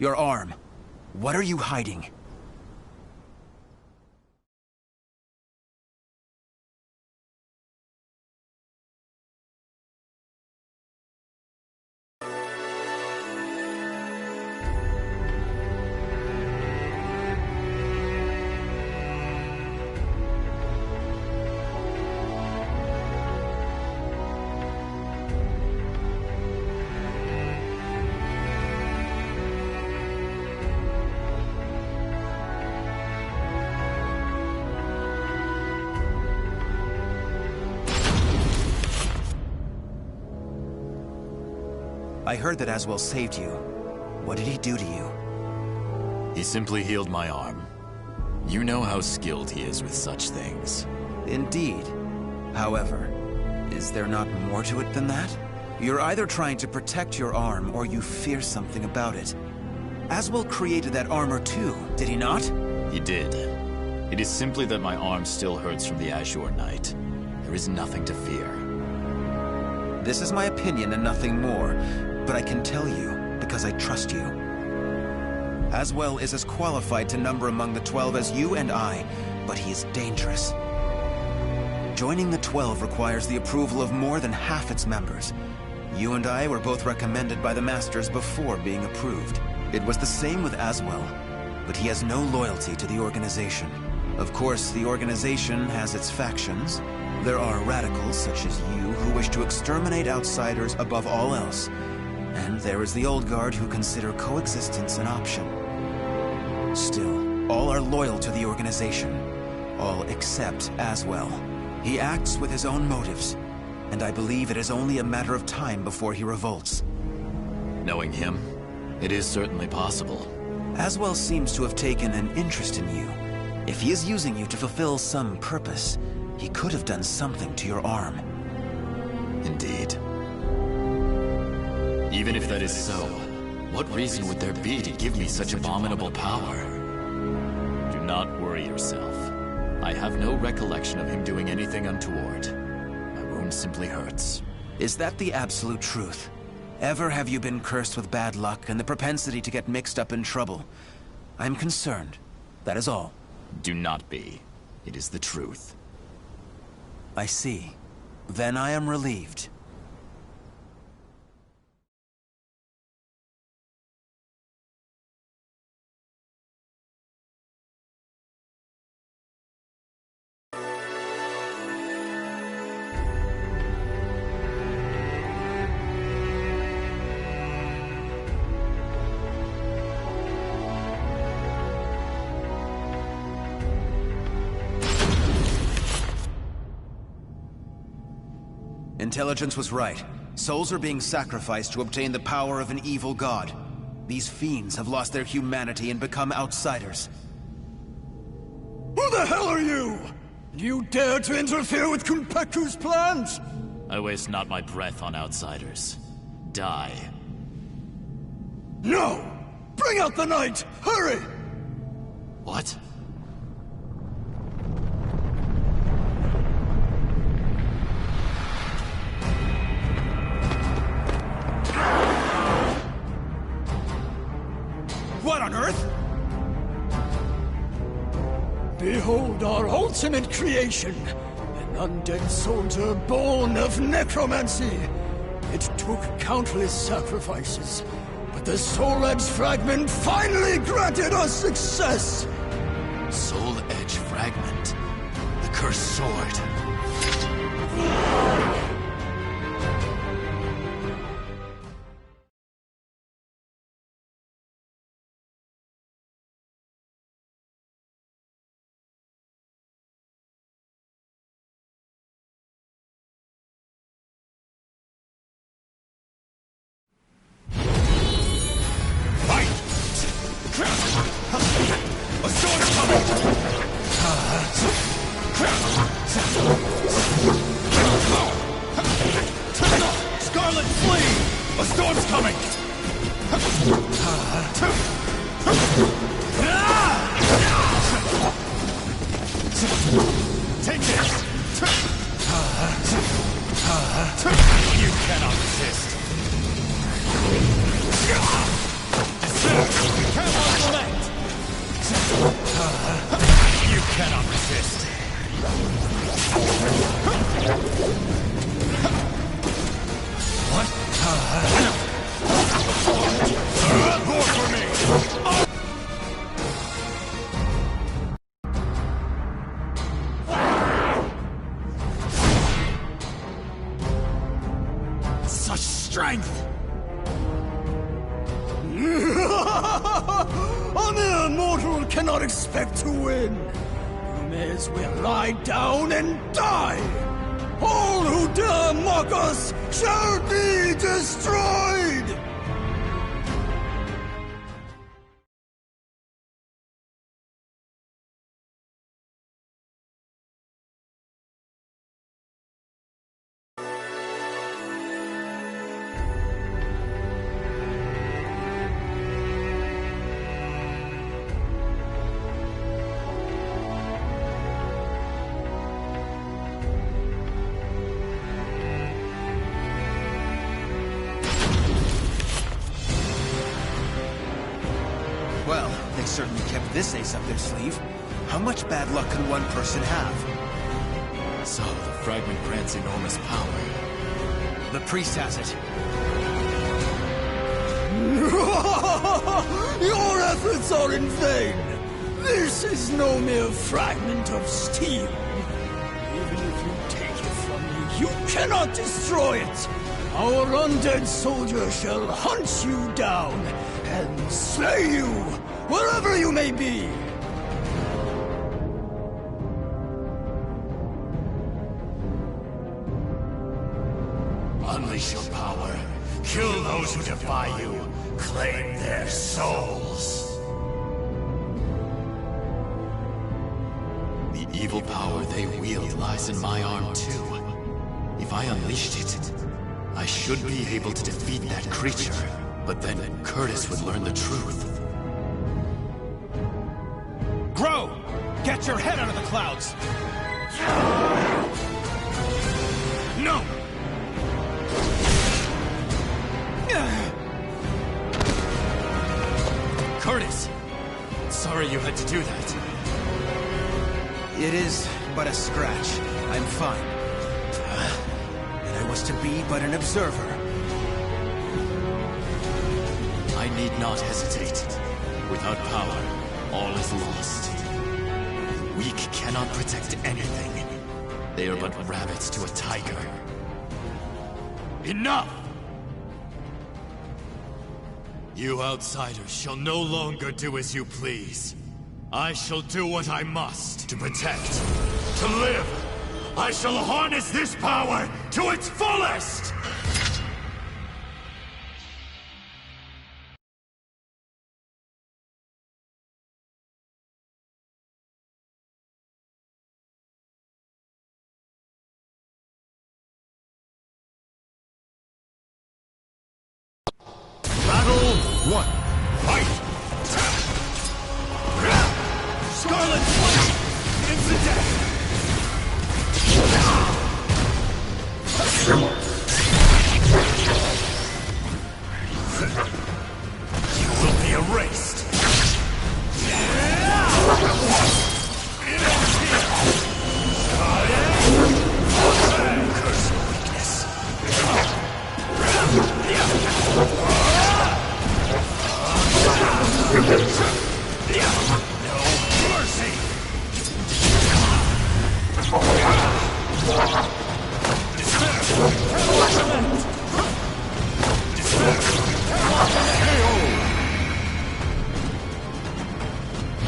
Your arm. What are you hiding? I heard that Aswell saved you. What did he do to you? He simply healed my arm. You know how skilled he is with such things. Indeed. However, is there not more to it than that? You're either trying to protect your arm, or you fear something about it. Aswell created that armor too, did he not? He did. It is simply that my arm still hurts from the Azure Knight. There is nothing to fear. This is my opinion and nothing more, but I can tell you because I trust you. Aswell is as qualified to number among the 12 as you and I, but he is dangerous. Joining the 12 requires the approval of more than half its members. You and I were both recommended by the Masters before being approved. It was the same with Aswell, but he has no loyalty to the organization. Of course, the organization has its factions. There are radicals such as you who wish to exterminate outsiders above all else. And there is the old guard who consider coexistence an option. Still, all are loyal to the organization. All except Aswell. He acts with his own motives, and I believe it is only a matter of time before he revolts. Knowing him, it is certainly possible. Aswell seems to have taken an interest in you. If he is using you to fulfill some purpose, he could have done something to your arm. Indeed. Even if that is so, what reason would there be to give me such abominable power? Do not worry yourself. I have no recollection of him doing anything untoward. My wound simply hurts. Is that the absolute truth? Ever have you been cursed with bad luck and the propensity to get mixed up in trouble? I'm concerned. That is all. Do not be. It is the truth. I see. Then I am relieved. Intelligence was right. Souls are being sacrificed to obtain the power of an evil god. These fiends have lost their humanity and become outsiders. Who the hell are you? You dare to interfere with Kunpeku's plans? I waste not my breath on outsiders. Die. No! Bring out the knight! Hurry! What? What on earth? Behold our ultimate creation, an undead soldier born of necromancy. It took countless sacrifices, but the Soul Edge fragment finally granted us success! Soul Edge fragment. The cursed sword. A sword coming! You cannot resist. What? More for me! Such strength! A mere mortal cannot expect to win. You may as well lie down and die. All who dare mock us shall be destroyed! Well, they certainly kept this ace up their sleeve. How much bad luck can one person have? So, the fragment grants enormous power. The priest has it. Your efforts are in vain. This is no mere fragment of steel. Even if you take it from me, you cannot destroy it. Our undead soldier shall hunt you down and slay you wherever you may be. Unleash your power. Kill those who defy you. Claim their souls. The evil power they wield lies in my arm too. If I unleashed it, I should be able to defeat that creature. But then Curtis would learn the truth. Grow! Get your head out of the clouds! No! Curtis! Sorry you had to do that. It is but a scratch. I'm fine. And I was to be but an observer. I need not hesitate. Without power, all is lost. The weak cannot protect anything. They are but rabbits to a tiger. Enough! You outsiders shall no longer do as you please. I shall do what I must to protect, to live. I shall harness this power to its fullest! Battle 1. Fight! Scarlet Flame! Into death! You will be erased! Curse your weakness! No mercy!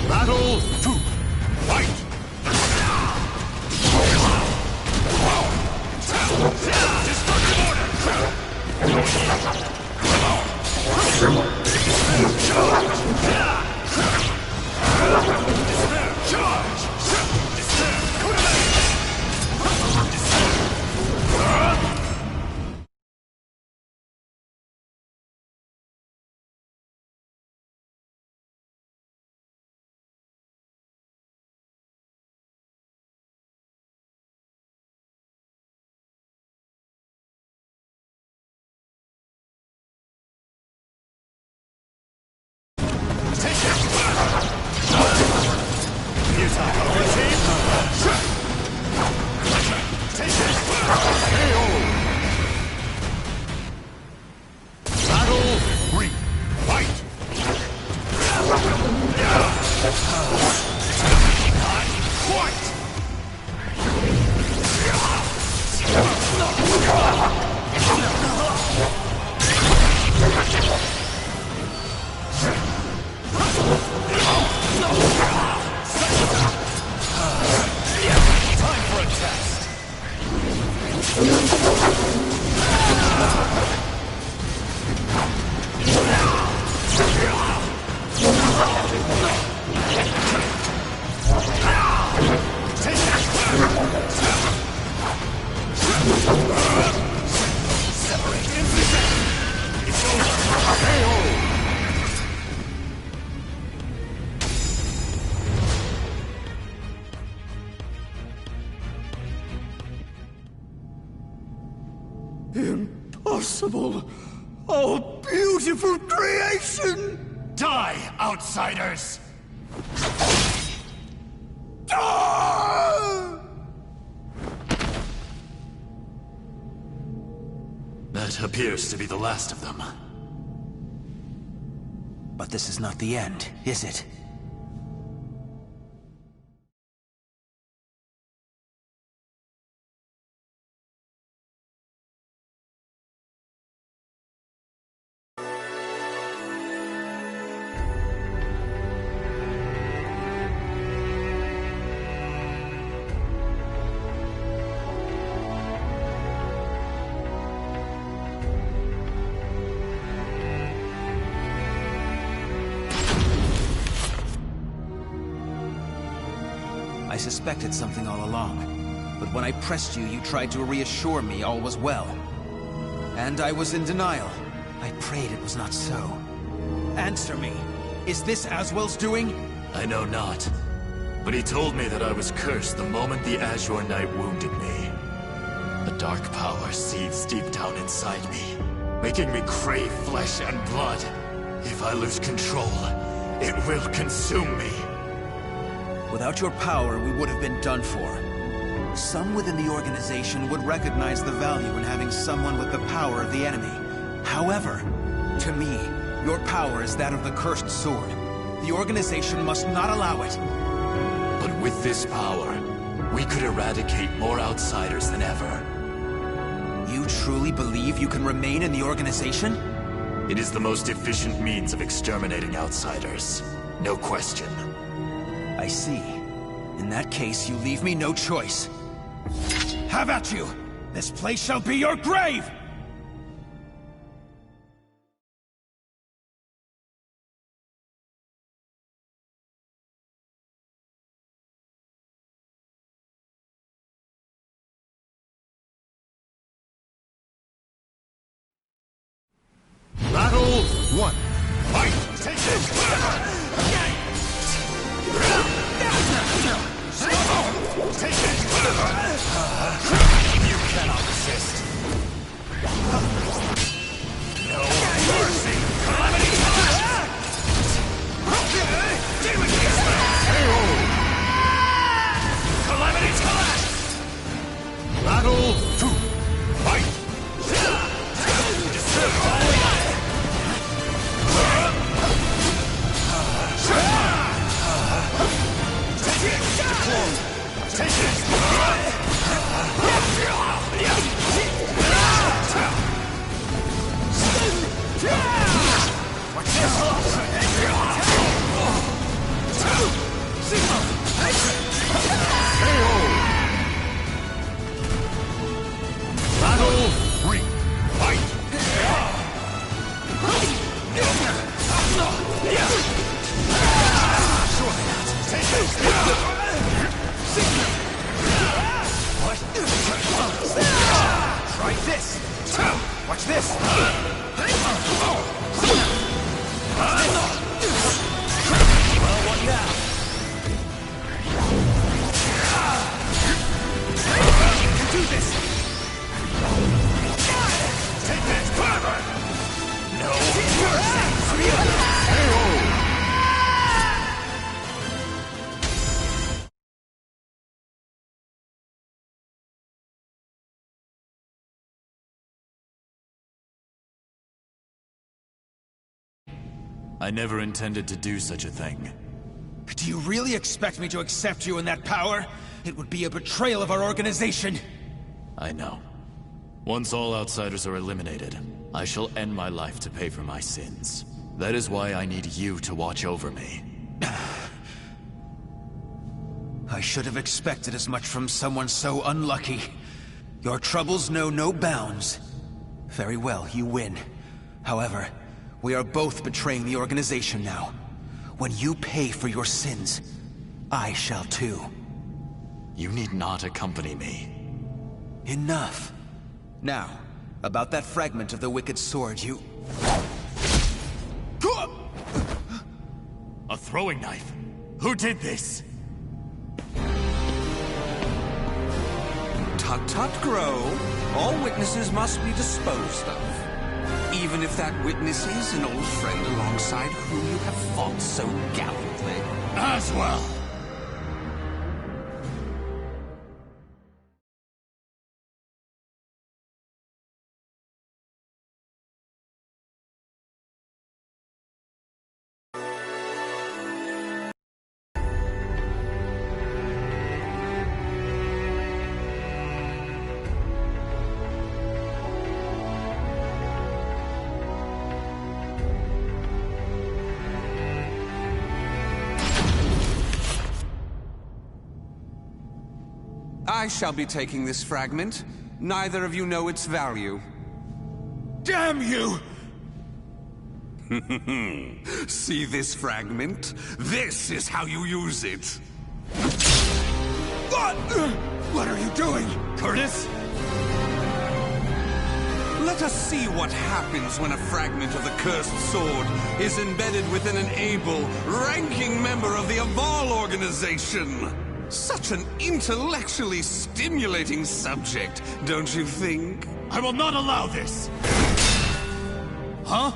Battle 2. Fight! Destructive order! Impossible! Oh, beautiful creation! Die, outsiders! Ah! That appears to be the last of them. But this is not the end, is it? I suspected something all along, but when I pressed you, you tried to reassure me all was well. And I was in denial. I prayed it was not so. Answer me. Is this Aswell's doing? I know not. But he told me that I was cursed the moment the Azure Knight wounded me. A dark power seethes deep down inside me, making me crave flesh and blood. If I lose control, it will consume me. Without your power, we would have been done for. Some within the organization would recognize the value in having someone with the power of the enemy. However, to me, your power is that of the cursed sword. The organization must not allow it. But with this power, we could eradicate more outsiders than ever. You truly believe you can remain in the organization? It is the most efficient means of exterminating outsiders. No question. I see. In that case, you leave me no choice. Have at you! This place shall be your grave! Battle 1. Fight! Take this! Take it! You cannot resist. No mercy! Calamity collapse! Demon Calamity collapse! Battle 2. Fight! Take it! Battle 3. Fight! Surely not. Take it! What? Try this! Watch this! Well, what now? You do this! Take this! No mercy! I never intended to do such a thing. Do you really expect me to accept you in that power? It would be a betrayal of our organization. I know. Once all outsiders are eliminated, I shall end my life to pay for my sins. That is why I need you to watch over me. I should have expected as much from someone so unlucky. Your troubles know no bounds. Very well, you win. However, we are both betraying the organization now. When you pay for your sins, I shall too. You need not accompany me. Enough. Now, about that fragment of the Wicked Sword, you... A throwing knife? Who did this? Tut-tut, Grow. All witnesses must be disposed of. Even if that witness is an old friend alongside whom you have fought so gallantly. As well. I shall be taking this fragment. Neither of you know its value. Damn you! See this fragment? This is how you use it. What? What are you doing? Curtis? Let us see what happens when a fragment of the cursed sword is embedded within an able, ranking member of the Aval organization. Such an intellectually stimulating subject, don't you think? I will not allow this! Huh?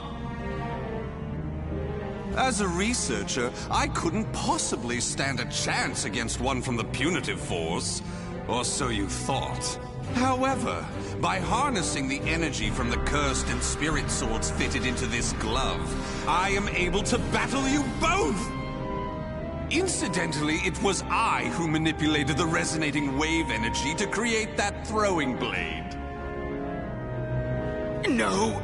As a researcher, I couldn't possibly stand a chance against one from the punitive force. Or so you thought. However, by harnessing the energy from the cursed and spirit swords fitted into this glove, I am able to battle you both! Incidentally, it was I who manipulated the resonating wave energy to create that throwing blade. No!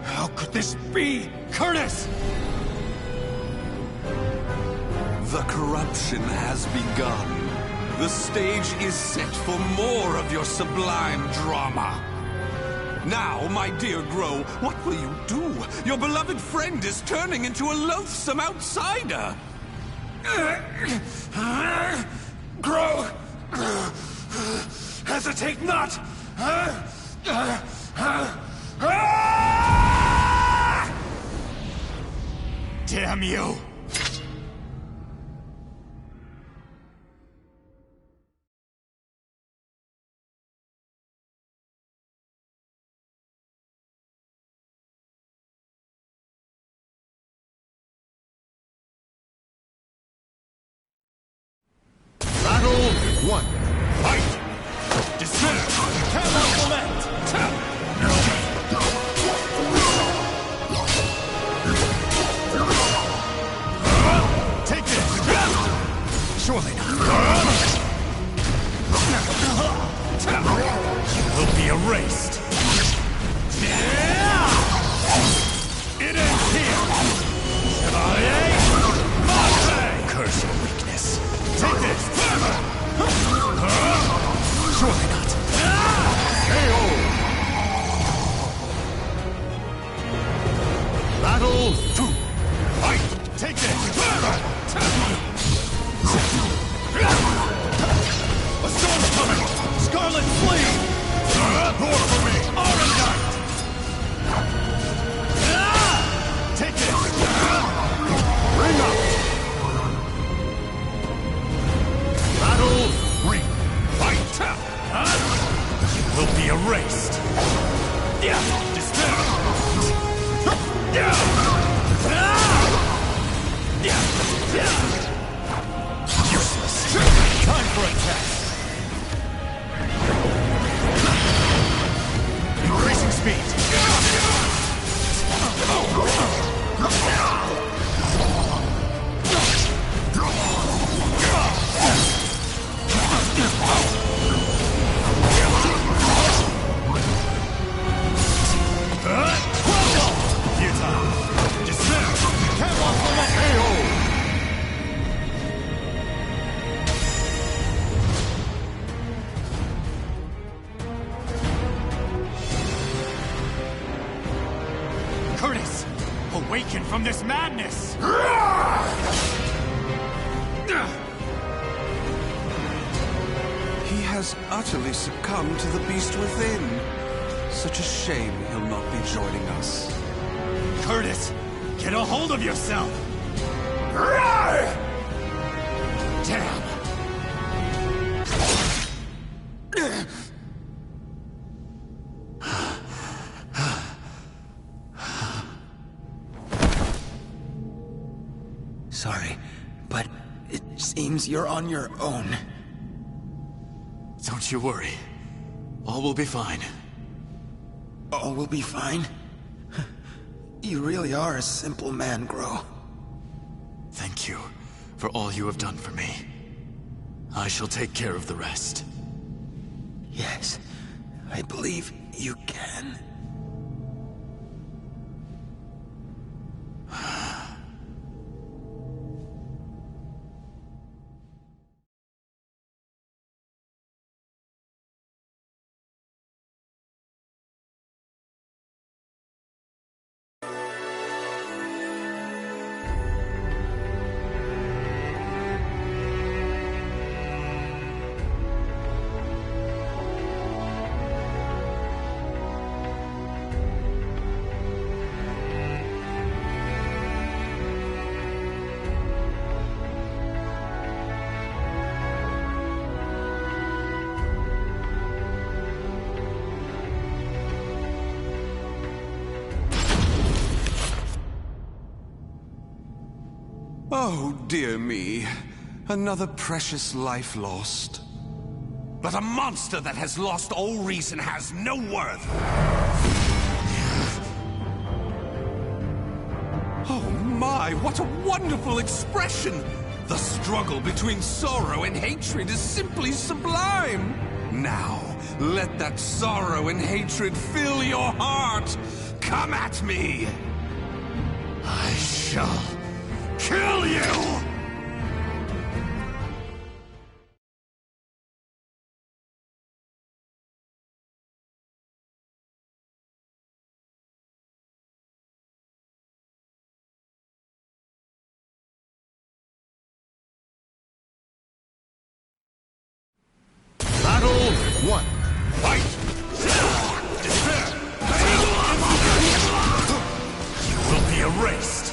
How could this be? Curtis! The corruption has begun. The stage is set for more of your sublime drama. Now, my dear Grow, what will you do? Your beloved friend is turning into a loathsome outsider! Grow! Hesitate not! Damn you! Battle 1. Fight! Descend! Cannot lament! Take this! Surely not. You will be erased. It ends here! Chevalier! Mate! Curse your weakness. Take this! Surely not. KO! Battle 2. Fight! Take this! A storm's coming! Scarlet flee! Pour for me! Aurendite! Take this! Ring up! Battle 3. Fight! You will be erased! Despair! this madness! He has utterly succumbed to the beast within. Such a shame he'll not be joining us. Curtis, get a hold of yourself! Damn! Sorry, but it seems you're on your own. Don't you worry. All will be fine. All will be fine? You really are a simple man, Gro. Thank you for all you have done for me. I shall take care of the rest. Yes, I believe you can. Oh, dear me. Another precious life lost. But a monster that has lost all reason has no worth. Oh my, what a wonderful expression! The struggle between sorrow and hatred is simply sublime! Now, let that sorrow and hatred fill your heart! Come at me! I shall kill you! Battle 1. Fight! You will be erased!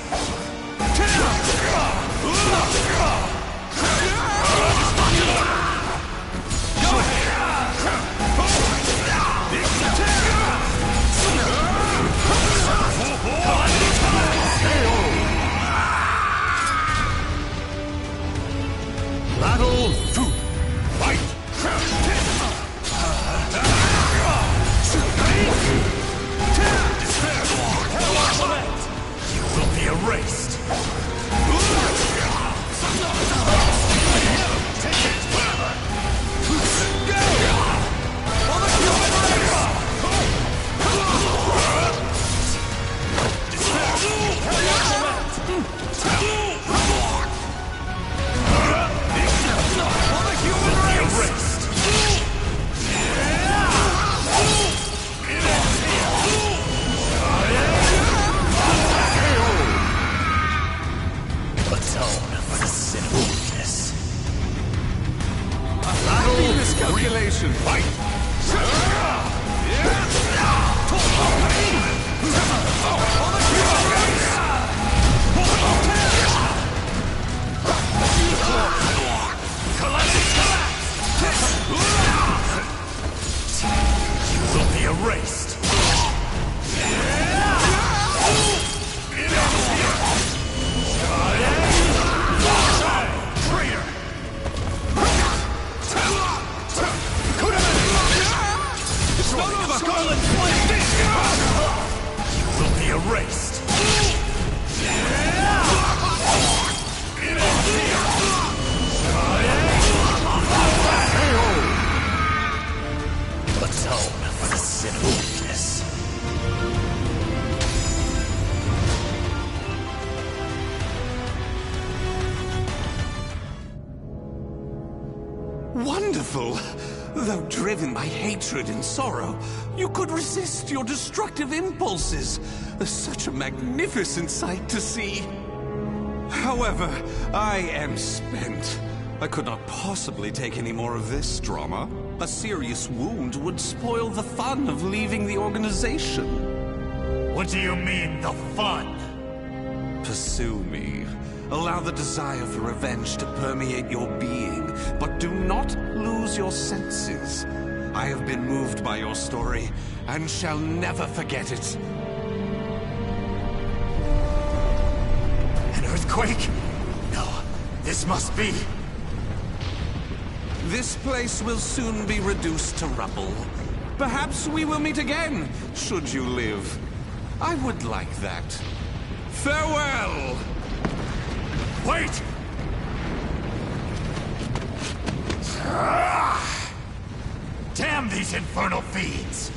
Battle 2. Fight! You will be erased! Miscalculation! Fight! You will be erased! Traitor! Scarlet Flame! Wonderful! Though driven by hatred and sorrow, you could resist your destructive impulses. Such a magnificent sight to see. However, I am spent. I could not possibly take any more of this drama. A serious wound would spoil the fun of leaving the organization. What do you mean, the fun? Pursue me. Allow the desire for revenge to permeate your being, but do not lose your senses. I have been moved by your story, and shall never forget it. An earthquake? No, this must be... This place will soon be reduced to rubble. Perhaps we will meet again, should you live. I would like that. Farewell! Wait! Damn these infernal fiends!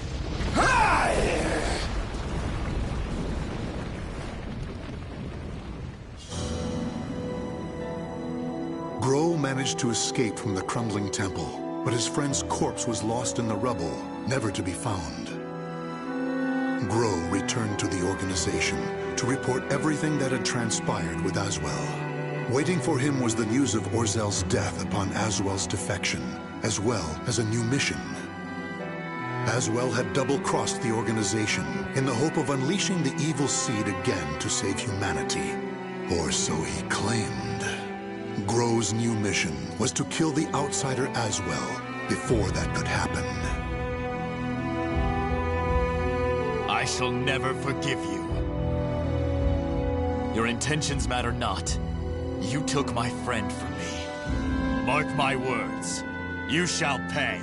Grow managed to escape from the crumbling temple, but his friend's corpse was lost in the rubble, never to be found. Grow returned to the organization to report everything that had transpired with Aswell. Waiting for him was the news of Orzel's death upon Aswell's defection, as well as a new mission. Aswell had double-crossed the organization in the hope of unleashing the evil seed again to save humanity. Or so he claimed. Grow's new mission was to kill the outsider Aswell before that could happen. I shall never forgive you. Your intentions matter not. You took my friend from me. Mark my words. You shall pay.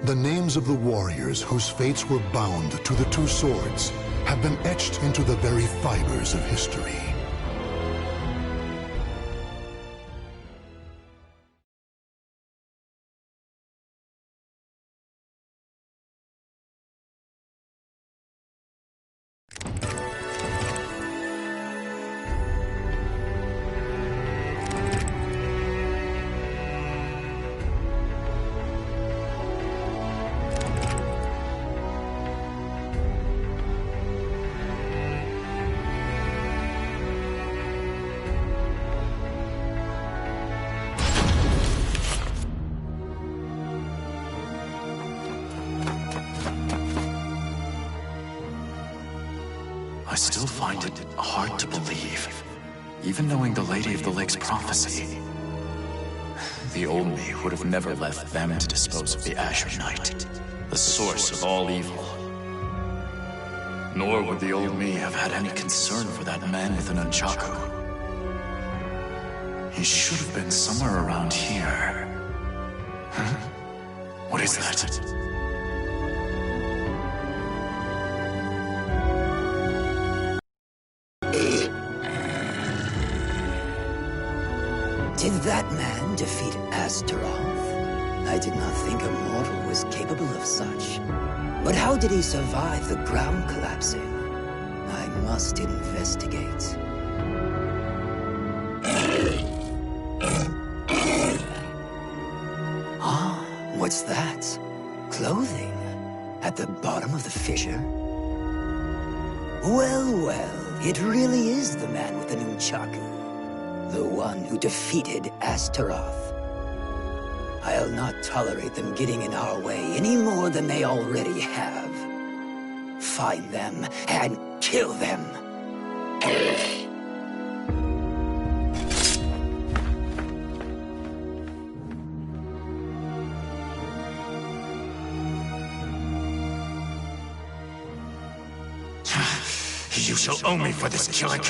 The names of the warriors whose fates were bound to the two swords have been etched into the very fibers of history. I still find it hard to believe, even knowing the Lady of the Lake's prophecy. The old me would have never left them to dispose of the Azure Knight, the source of all evil. Nor would the old me have had any concern for that man with an nunchaku. He should have been somewhere around here. Huh? What is that? Did that man defeat Astaroth? I did not think a mortal was capable of such. But how did he survive the ground collapsing? I must investigate. Ah, what's that? Clothing? At the bottom of the fissure? Well, well, it really is the man with the nunchaku. The one who defeated Astaroth. I'll not tolerate them getting in our way any more than they already have. Find them and kill them. You shall owe me for this killing.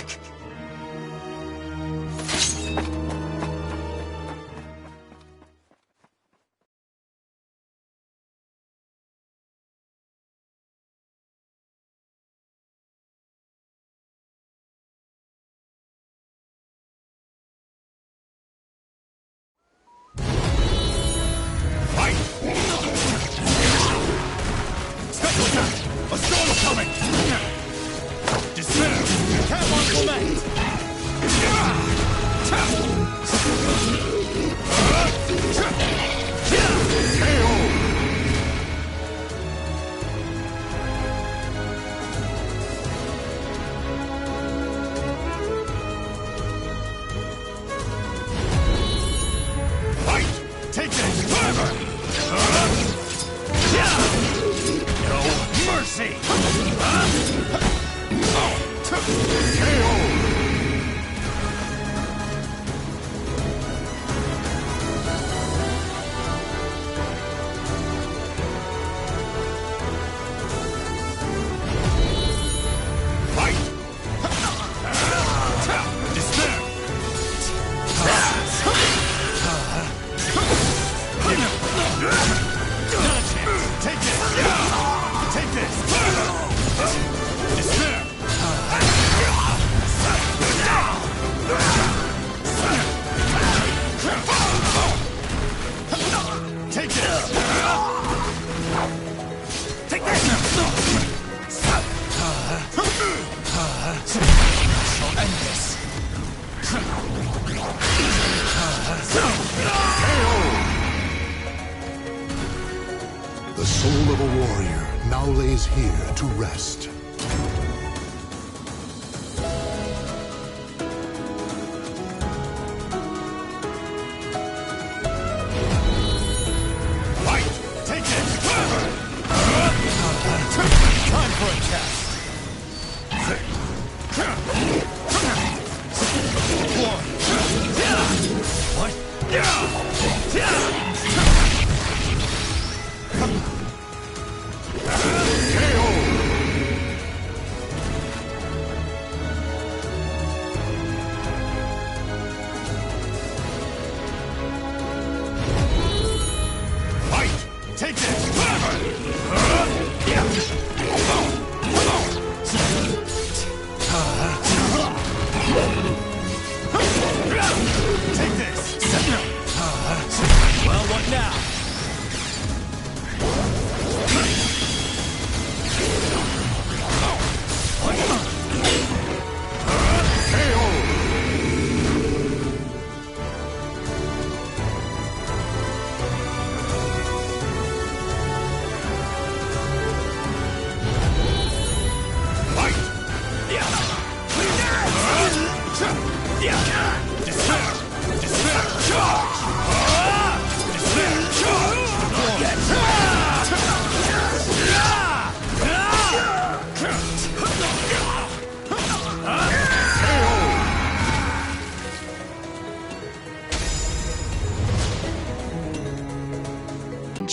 A storm's coming! mercy! The soul of a warrior now lays here to rest.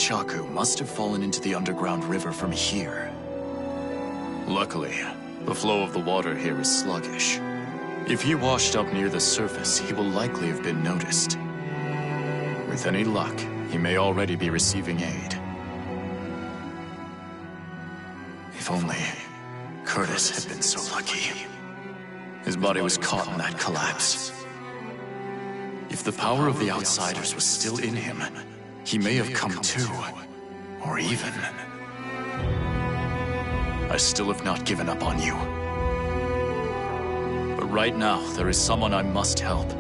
Chaku must have fallen into the underground river from here. Luckily, the flow of the water here is sluggish. If he washed up near the surface, he will likely have been noticed. With any luck, he may already be receiving aid. If only Curtis had been so lucky. His body was caught in that collapse. If the power of the Outsiders was still in him, he may have come to, or even... I still have not given up on you. But right now, there is someone I must help,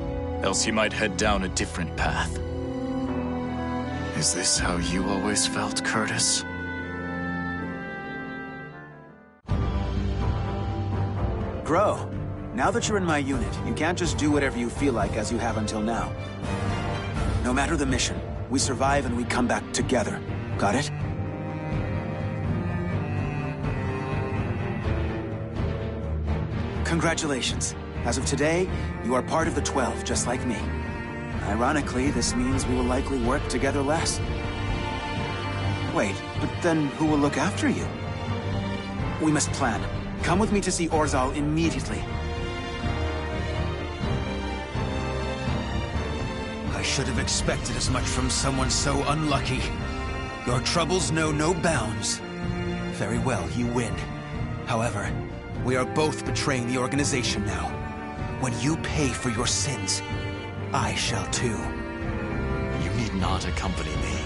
else he might head down a different path. Is this how you always felt, Curtis? Grow, now that you're in my unit, you can't just do whatever you feel like as you have until now. No matter the mission, we survive and we come back together. Got it? Congratulations. As of today, you are part of the 12, just like me. Ironically, this means we will likely work together less. Wait, but then who will look after you? We must plan. Come with me to see Orzal immediately. I should have expected as much from someone so unlucky. Your troubles know no bounds. Very well, you win. However, we are both betraying the organization now. When you pay for your sins, I shall too. You need not accompany me.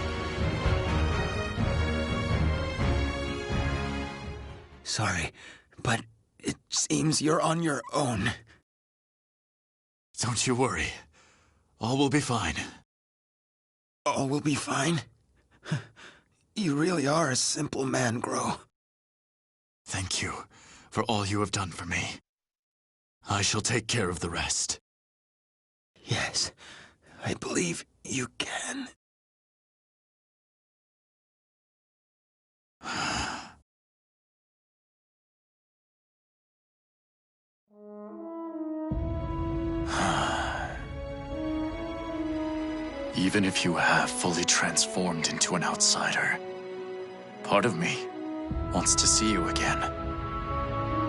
Sorry, but it seems you're on your own. Don't you worry. All will be fine. All will be fine? You really are a simple man, Grow. Thank you for all you have done for me. I shall take care of the rest. Yes, I believe you can. Even if you have fully transformed into an outsider, part of me wants to see you again.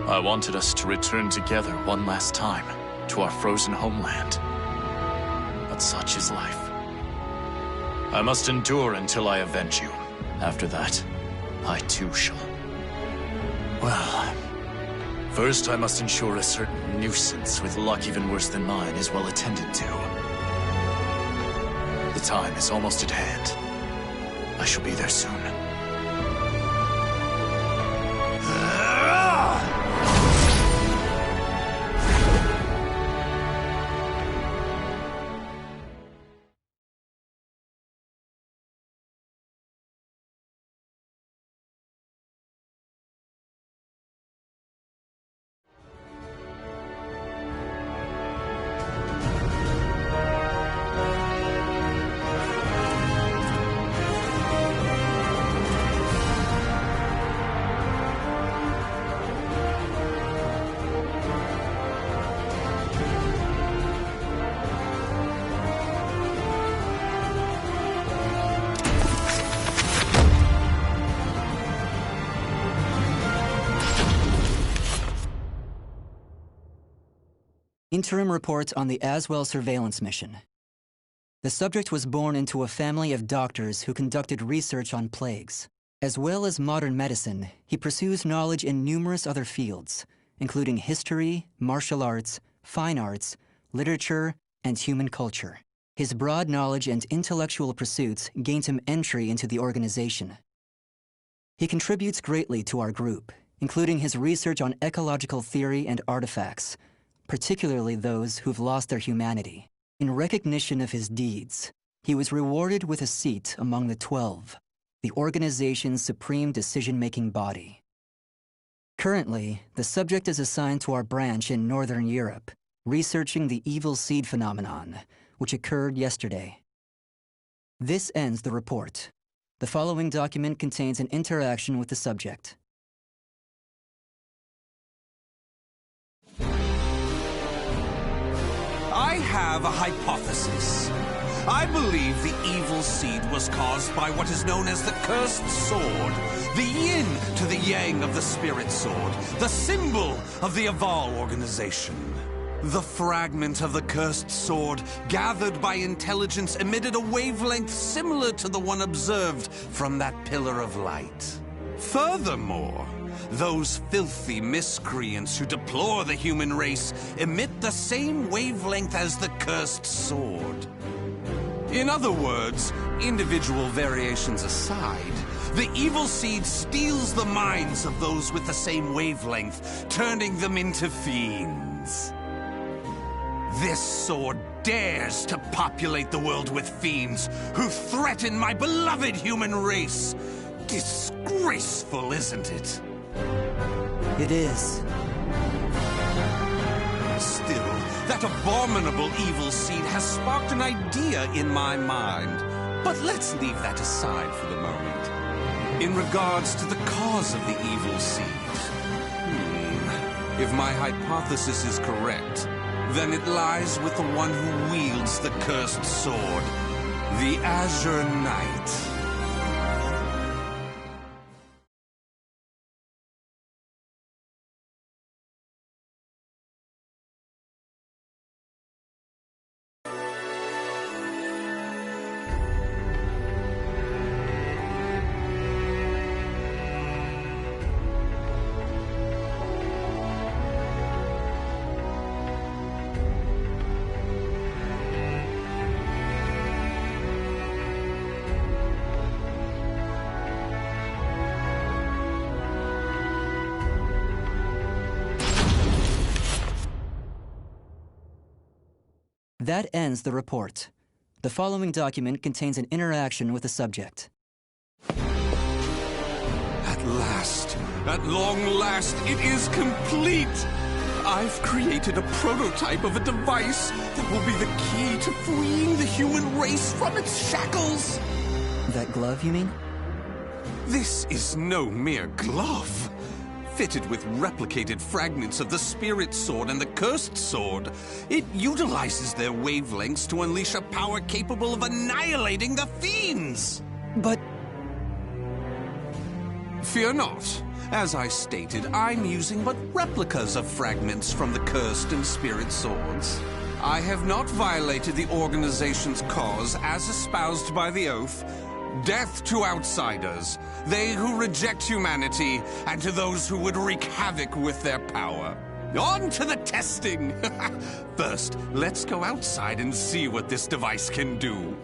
I wanted us to return together one last time to our frozen homeland. But such is life. I must endure until I avenge you. After that, I too shall. Well, first I must ensure a certain nuisance with luck even worse than mine is well attended to. The time is almost at hand. I shall be there soon. Interim report on the Aswell surveillance mission. The subject was born into a family of doctors who conducted research on plagues. As well as modern medicine, he pursues knowledge in numerous other fields, including history, martial arts, fine arts, literature, and human culture. His broad knowledge and intellectual pursuits gained him entry into the organization. He contributes greatly to our group, including his research on ecological theory and artifacts, particularly those who've lost their humanity. In recognition of his deeds, he was rewarded with a seat among the 12, the organization's supreme decision-making body. Currently, the subject is assigned to our branch in Northern Europe, researching the evil seed phenomenon, which occurred yesterday. This ends the report. The following document contains an interaction with the subject. I have a hypothesis. I believe the evil seed was caused by what is known as the Cursed Sword, the yin to the yang of the Spirit Sword, the symbol of the Aval organization. The fragment of the Cursed Sword, gathered by intelligence, emitted a wavelength similar to the one observed from that pillar of light. Furthermore, those filthy miscreants who deplore the human race emit the same wavelength as the Cursed Sword. In other words, individual variations aside, the evil seed steals the minds of those with the same wavelength, turning them into fiends. This sword dares to populate the world with fiends who threaten my beloved human race. Disgraceful, isn't it? It is. Still, that abominable evil seed has sparked an idea in my mind. But let's leave that aside for the moment. In regards to the cause of the evil seed, if my hypothesis is correct, then it lies with the one who wields the Cursed Sword, the Azure Knight. That ends the report. The following document contains an interaction with the subject. At last, at long last, it is complete! I've created a prototype of a device that will be the key to freeing the human race from its shackles! That glove, you mean? This is no mere glove. Fitted with replicated fragments of the Spirit Sword and the Cursed Sword, it utilizes their wavelengths to unleash a power capable of annihilating the fiends! But... Fear not. As I stated, I'm using but replicas of fragments from the Cursed and Spirit Swords. I have not violated the organization's cause as espoused by the Oath. Death to outsiders, they who reject humanity, and to those who would wreak havoc with their power. On to the testing! First, let's go outside and see what this device can do.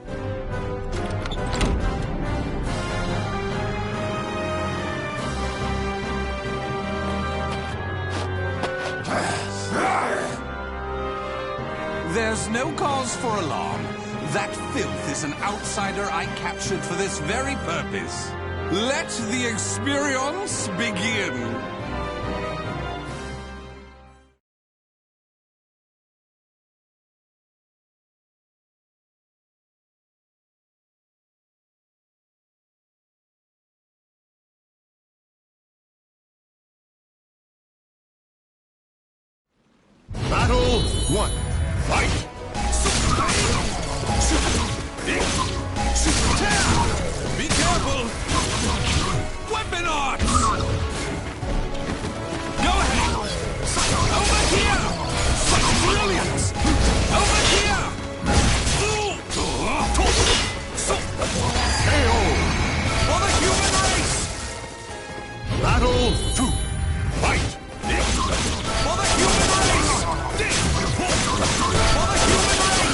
There's no cause for alarm. That filth is an outsider I captured for this very purpose. Let the experience begin. Battle 1. Fight! Be careful! Weapon arts! Go ahead! Over here! Brilliant! Over here! KO! For the human race! Battle 2. Fight! For the human race! For the human race!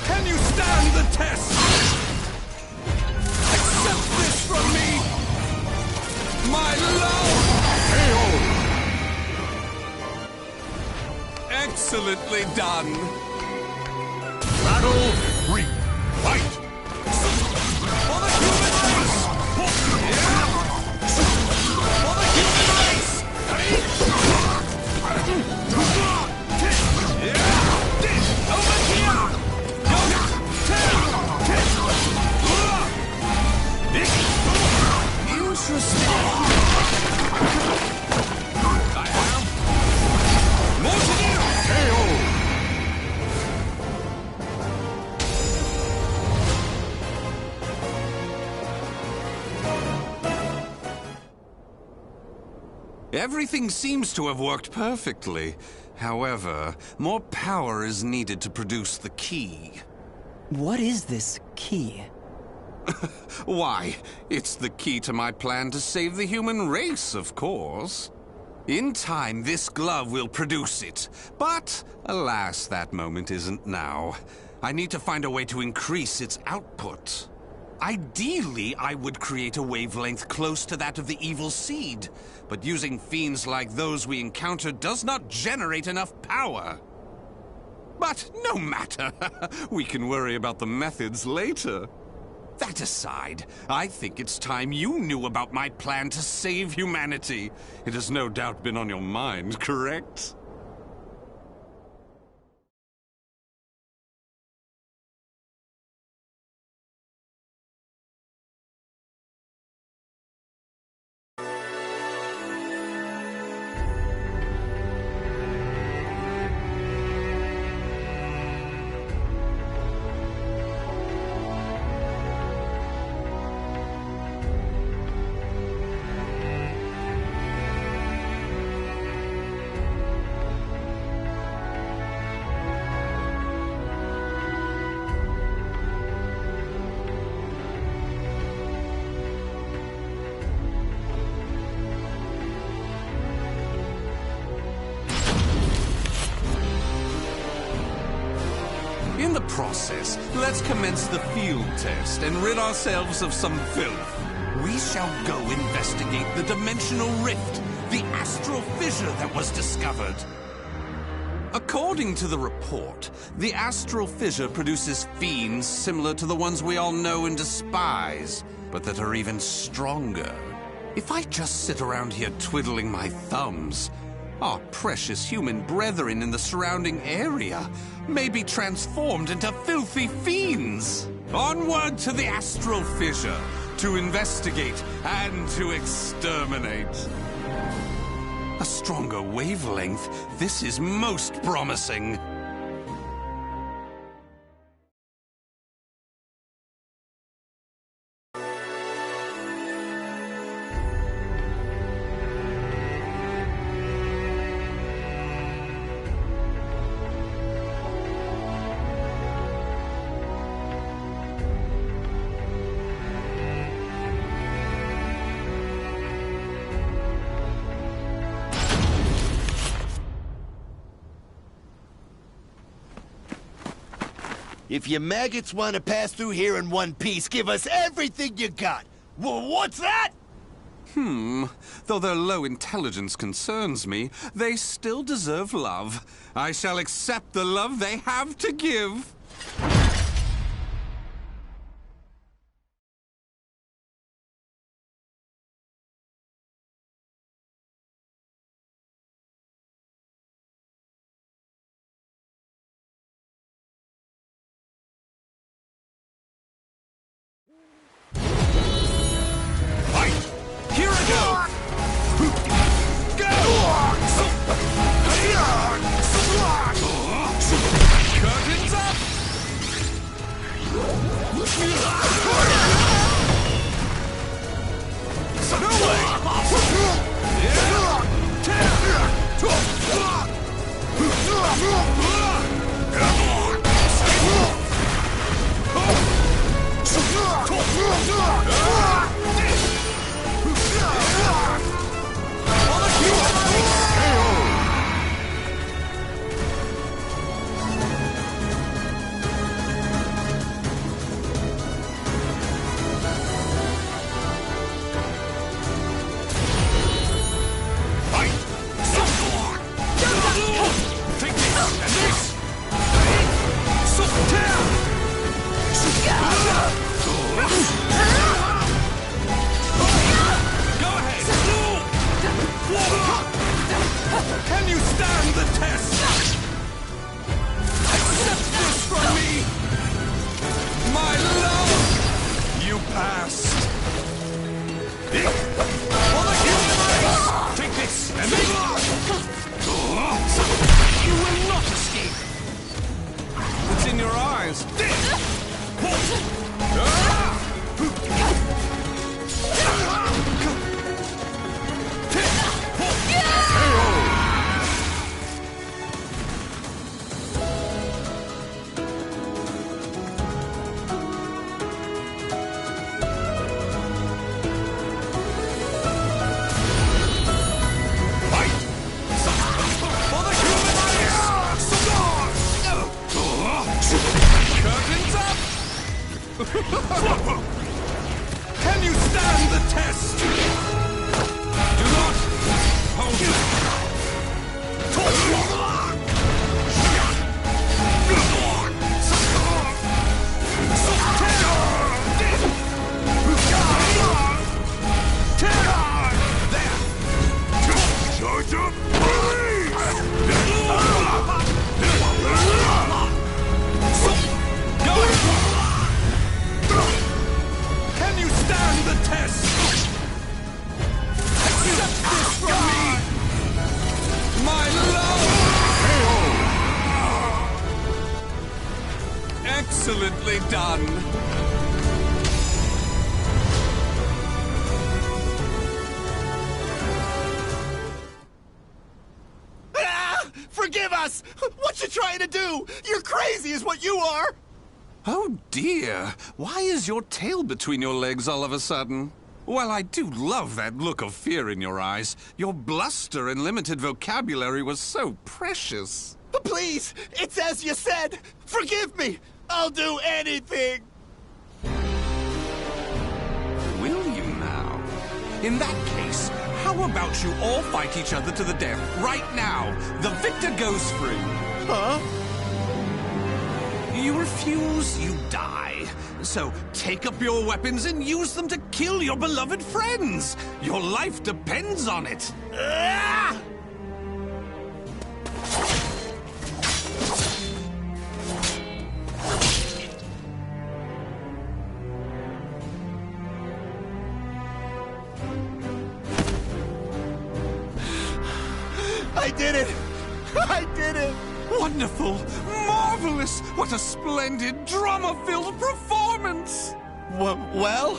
Can you stand the test? Accept this from me! My love! Excellently done! Battle 3. Fight! For the human race! For the human race! Over here! Interesting. I have more to do. KO! Everything seems to have worked perfectly. However, more power is needed to produce the key. what is this key? Why, it's the key to my plan to save the human race, of course. In time, this glove will produce it. But, alas, that moment isn't now. I need to find a way to increase its output. Ideally, I would create a wavelength close to that of the evil seed. But using fiends like those we encountered does not generate enough power. But no matter. We can worry about the methods later. That aside, I think it's time you knew about my plan to save humanity. It has no doubt been on your mind, correct? In the process, let's commence the field test and rid ourselves of some filth. We shall go investigate the dimensional rift, the astral fissure that was discovered. According to the report, the astral fissure produces fiends similar to the ones we all know and despise, but that are even stronger. If I just sit around here twiddling my thumbs, our precious human brethren in the surrounding area may be transformed into filthy fiends. Onward to the astral fissure to investigate and to exterminate. A stronger wavelength. This is most promising. If you maggots want to pass through here in one piece, give us everything you got. What's that? Though their low intelligence concerns me, they still deserve love. I shall accept the love they have to give. Here I go! Curtains up! No way! Can you stand the test? Accept this from me! My love! You passed. For the human race! Take this and You will not escape! It's in your eyes. Can you stand the test? Do not hold back. Charge up! Can you stand the test? Accept this from me! My love! Excellently done! Forgive us! What you trying to do? You're crazy is what you are! Oh dear, why is your tail between your legs all of a sudden? Well, I do love that look of fear in your eyes. Your bluster and limited vocabulary was so precious. But please, it's as you said! Forgive me! I'll do anything! Will you now? In that case, how How about you all fight each other to the death right now? The victor goes free. Huh? You refuse, you die. So take up your weapons and use them to kill your beloved friends. Your life depends on it. Ah! I did it! I did it! Wonderful! Marvelous! What a splendid, drama-filled performance! Well?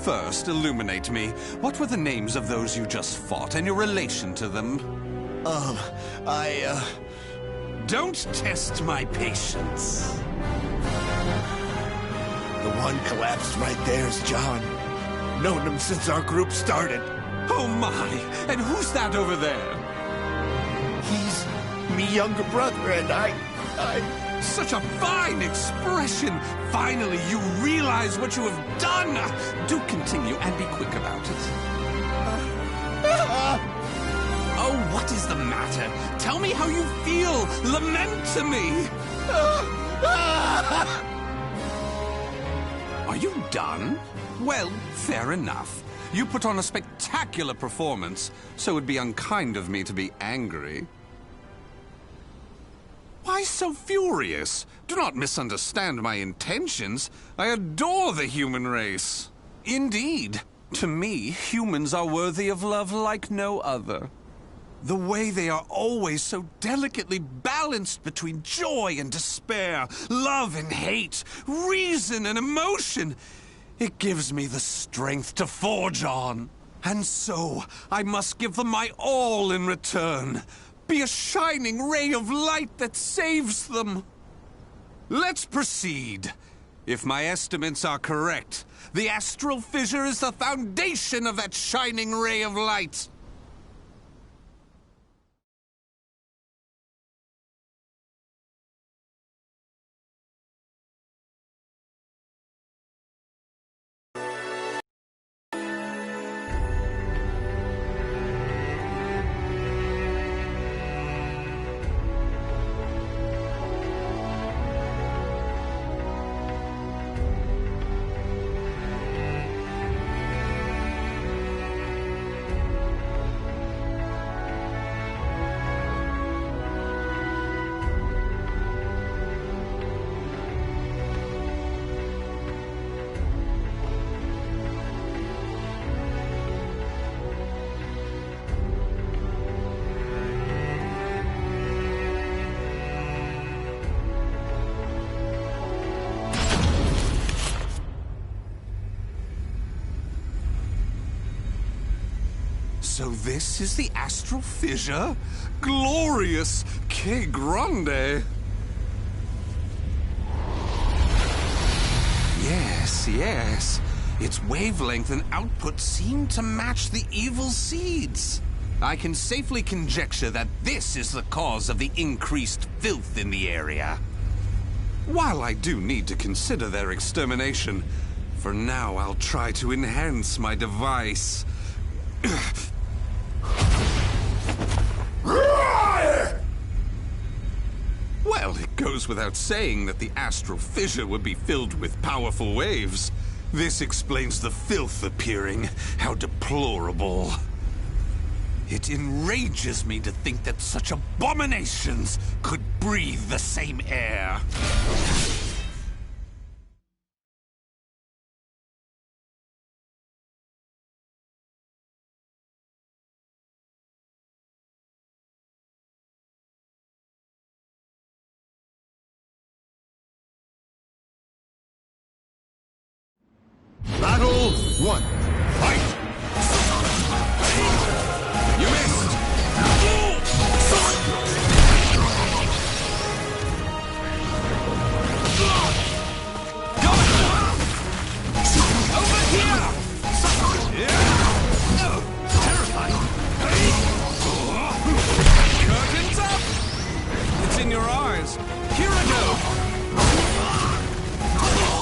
First, illuminate me. What were the names of those you just fought and your relation to them? Don't test my patience. The one collapsed right there's John. Known him since our group started. Oh my! And who's that over there? He's me younger brother, and I... Such a fine expression! Finally, you realize what you have done! Do continue and be quick about it. Oh, what is the matter? Tell me how you feel! Lament to me! Are you done? Well, fair enough. You put on a spectacular performance, so it'd be unkind of me to be angry. Why so furious? Do not misunderstand my intentions. I adore the human race. Indeed, to me, humans are worthy of love like no other. The way they are always so delicately balanced between joy and despair, love and hate, reason and emotion. It gives me the strength to forge on. And so, I must give them my all in return. Be a shining ray of light that saves them. Let's proceed. If my estimates are correct, the astral fissure is the foundation of that shining ray of light. So this is the astral fissure? Glorious! Que grande! Yes. Its wavelength and output seem to match the evil seeds. I can safely conjecture that this is the cause of the increased filth in the area. While I do need to consider their extermination, for now I'll try to enhance my device. Well, it goes without saying that the astral fissure would be filled with powerful waves. This explains the filth appearing. How deplorable. It enrages me to think that such abominations could breathe the same air. Battle 1. Fight! You missed! Go! Over here! Terrifying! Curtains up! It's in your eyes. Here I go! KO!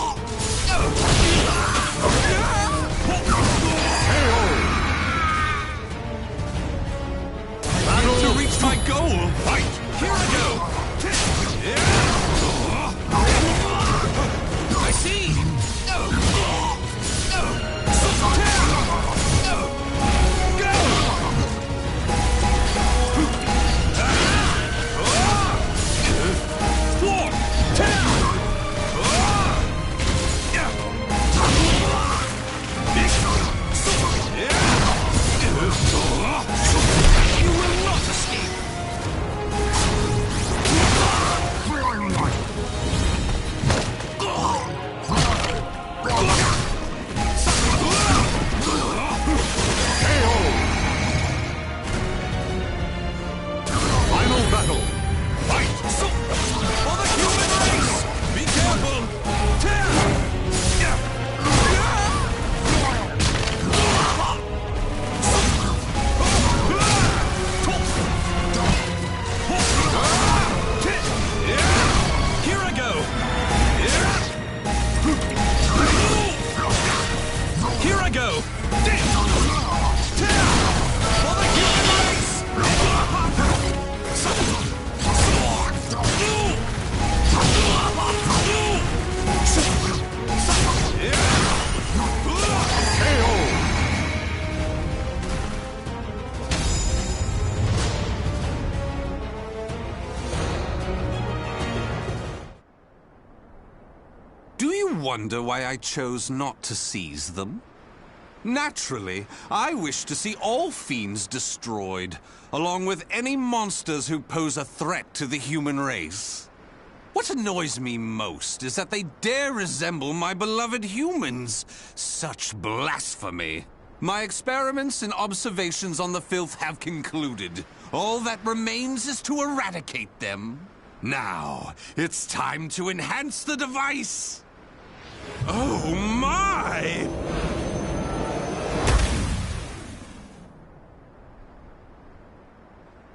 wonder why I chose not to seize them? Naturally, I wish to see all fiends destroyed, along with any monsters who pose a threat to the human race. What annoys me most is that they dare resemble my beloved humans. Such blasphemy. My experiments and observations on the filth have concluded. All that remains is to eradicate them. Now, it's time to enhance the device. Oh my!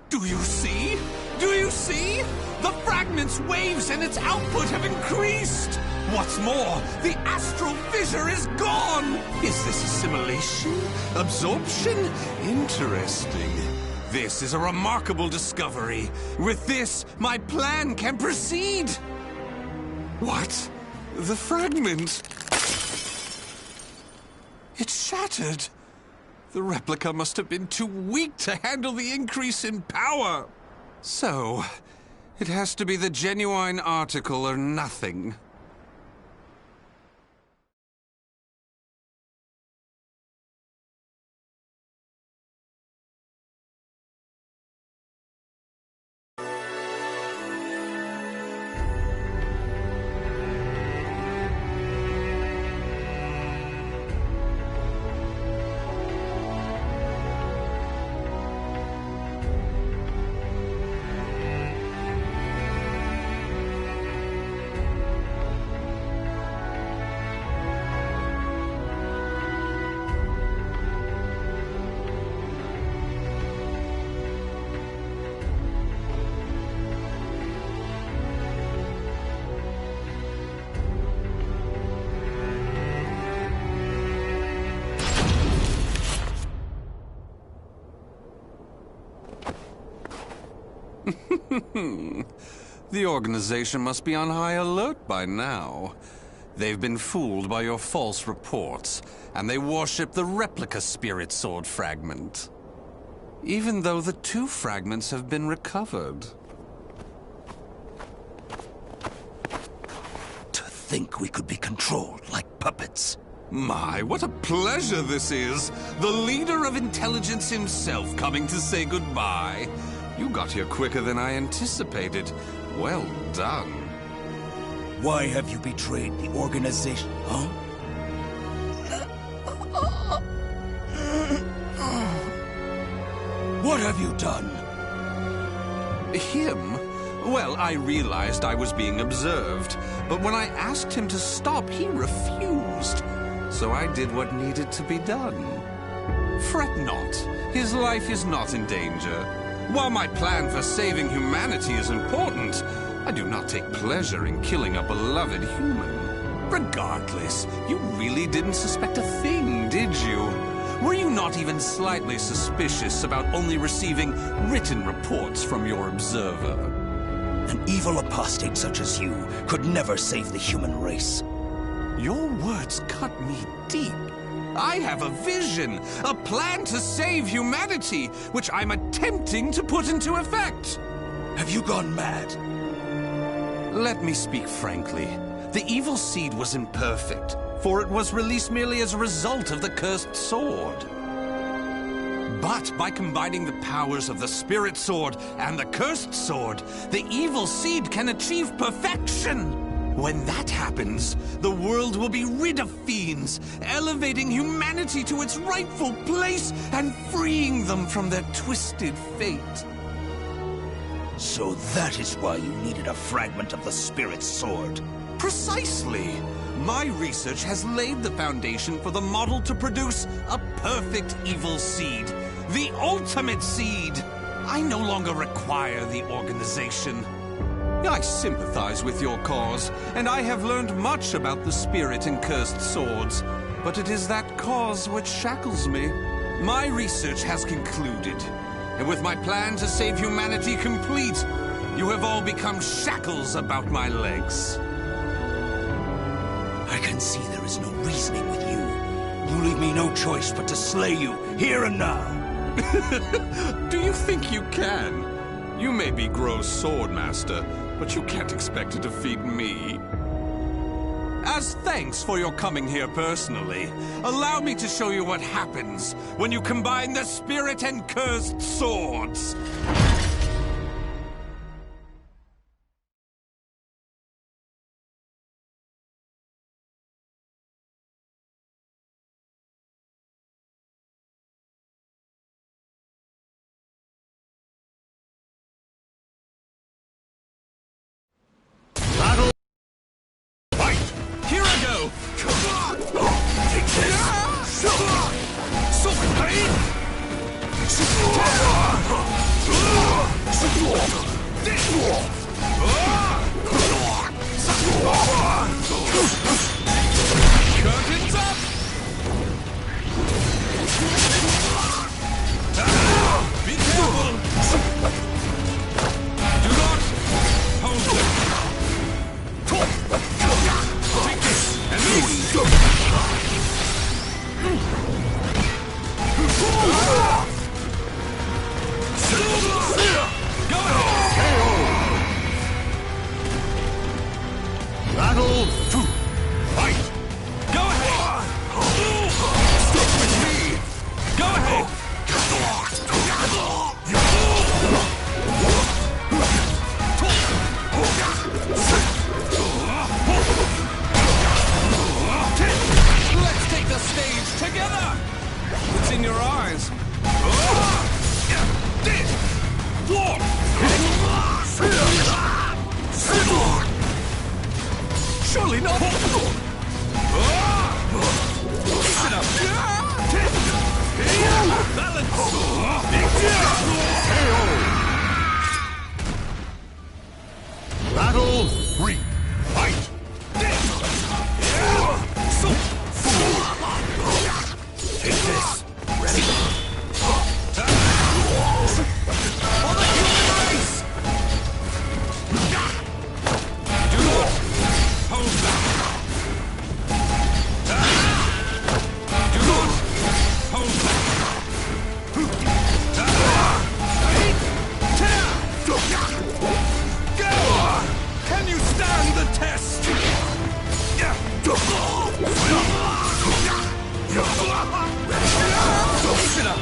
Do you see? Do you see? The fragment's waves and its output have increased! What's more, the astral fissure is gone! Is this assimilation? Absorption? Interesting. This is a remarkable discovery. With this, my plan can proceed! What? The fragment? It shattered! The replica must have been too weak to handle the increase in power. So, it has to be the genuine article or nothing. The organization must be on high alert by now. They've been fooled by your false reports, and they worship the replica spirit sword fragment. Even though the two fragments have been recovered. To think we could be controlled like puppets. My, what a pleasure this is! The leader of intelligence himself coming to say goodbye. You got here quicker than I anticipated. Well done. Why have you betrayed the organization, huh? What have you done? Him? Well, I realized I was being observed, but when I asked him to stop, he refused. So I did what needed to be done. Fret not. His life is not in danger. While my plan for saving humanity is important, I do not take pleasure in killing a beloved human. Regardless, you really didn't suspect a thing, did you? Were you not even slightly suspicious about only receiving written reports from your observer? An evil apostate such as you could never save the human race. Your words cut me deep. I have a vision, a plan to save humanity, which I'm attempting to put into effect. Have you gone mad? Let me speak frankly. The evil seed was imperfect, for it was released merely as a result of the cursed sword. But by combining the powers of the spirit sword and the cursed sword, the evil seed can achieve perfection. When that happens, the world will be rid of fiends, elevating humanity to its rightful place and freeing them from their twisted fate. So that is why you needed a fragment of the spirit sword. Precisely. My research has laid the foundation for the model to produce a perfect evil seed. The ultimate seed. I no longer require the organization. I sympathize with your cause, and I have learned much about the spirit and cursed swords. But it is that cause which shackles me. My research has concluded, and with my plan to save humanity complete, you have all become shackles about my legs. I can see there is no reasoning with you. You leave me no choice but to slay you, here and now. Do you think you can? You may be Gro's sword master, but you can't expect to defeat me. As thanks for your coming here personally, allow me to show you what happens when you combine the spirit and cursed swords. Curtains up! Be careful! Do not hold them! Take this and leave! Go ahead! Battle 2! Fight! Go ahead! Stick with me! Go ahead! Let's take the stage together! What's in your eyes? Surely not! Listen up! Balance! Battle 3! Fight! Take this! Ready? For the human race! Do not hold back! Do not hold back! Go! Can you stand the test? Listen up!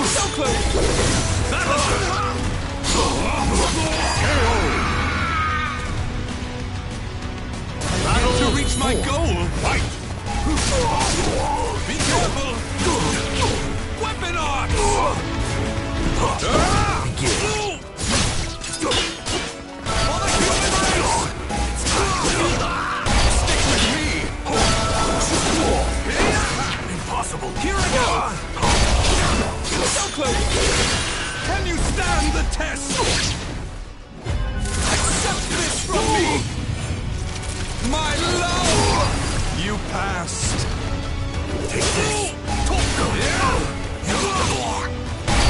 So close! To reach my goal! Fight! Be careful! Weapon arts! For the human race! Stick with me! Impossible! Here I go! So close! Can you stand the test? Accept this from me! My love! You passed! Take this!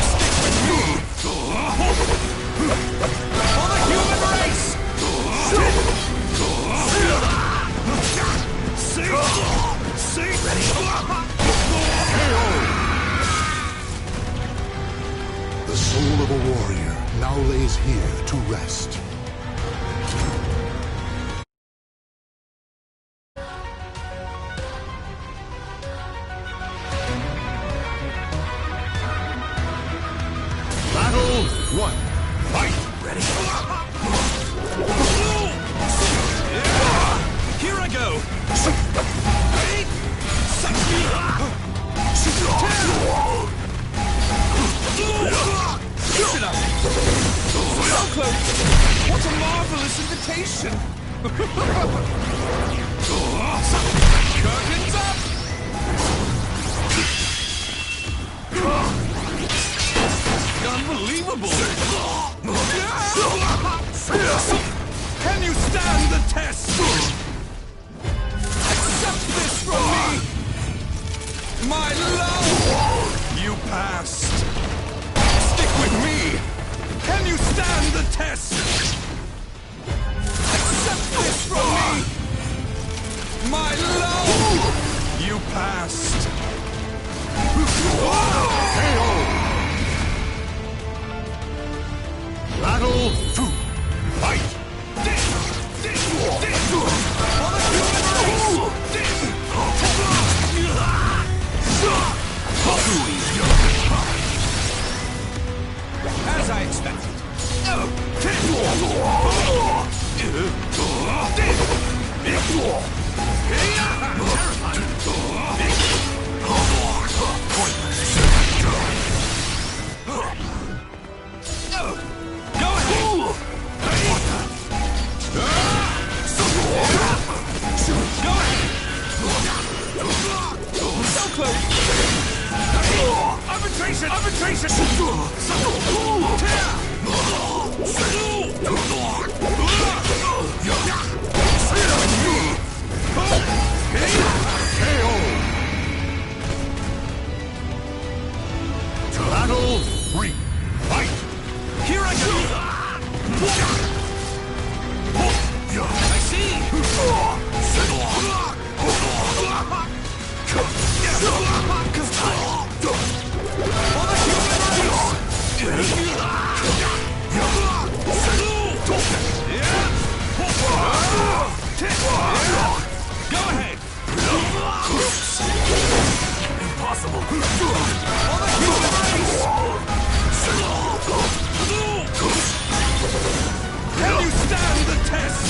Stick with me! For the human race! See? Ready? The soul of a warrior now lays here to rest. Battle 1. Fight! Ready? Here I go! Listen up! So close! What a marvelous invitation! Curtains up! Unbelievable! Can you stand the test? Accept this from me! My love! You passed! Stick with me! Can you stand the test? Accept this from me! My love! You passed! Battle 2! Arbitration! Arbitration! Battle 3. Fight! Here I go! I see! For the human race! Go ahead! Impossible! For the human race! Can you stand the test?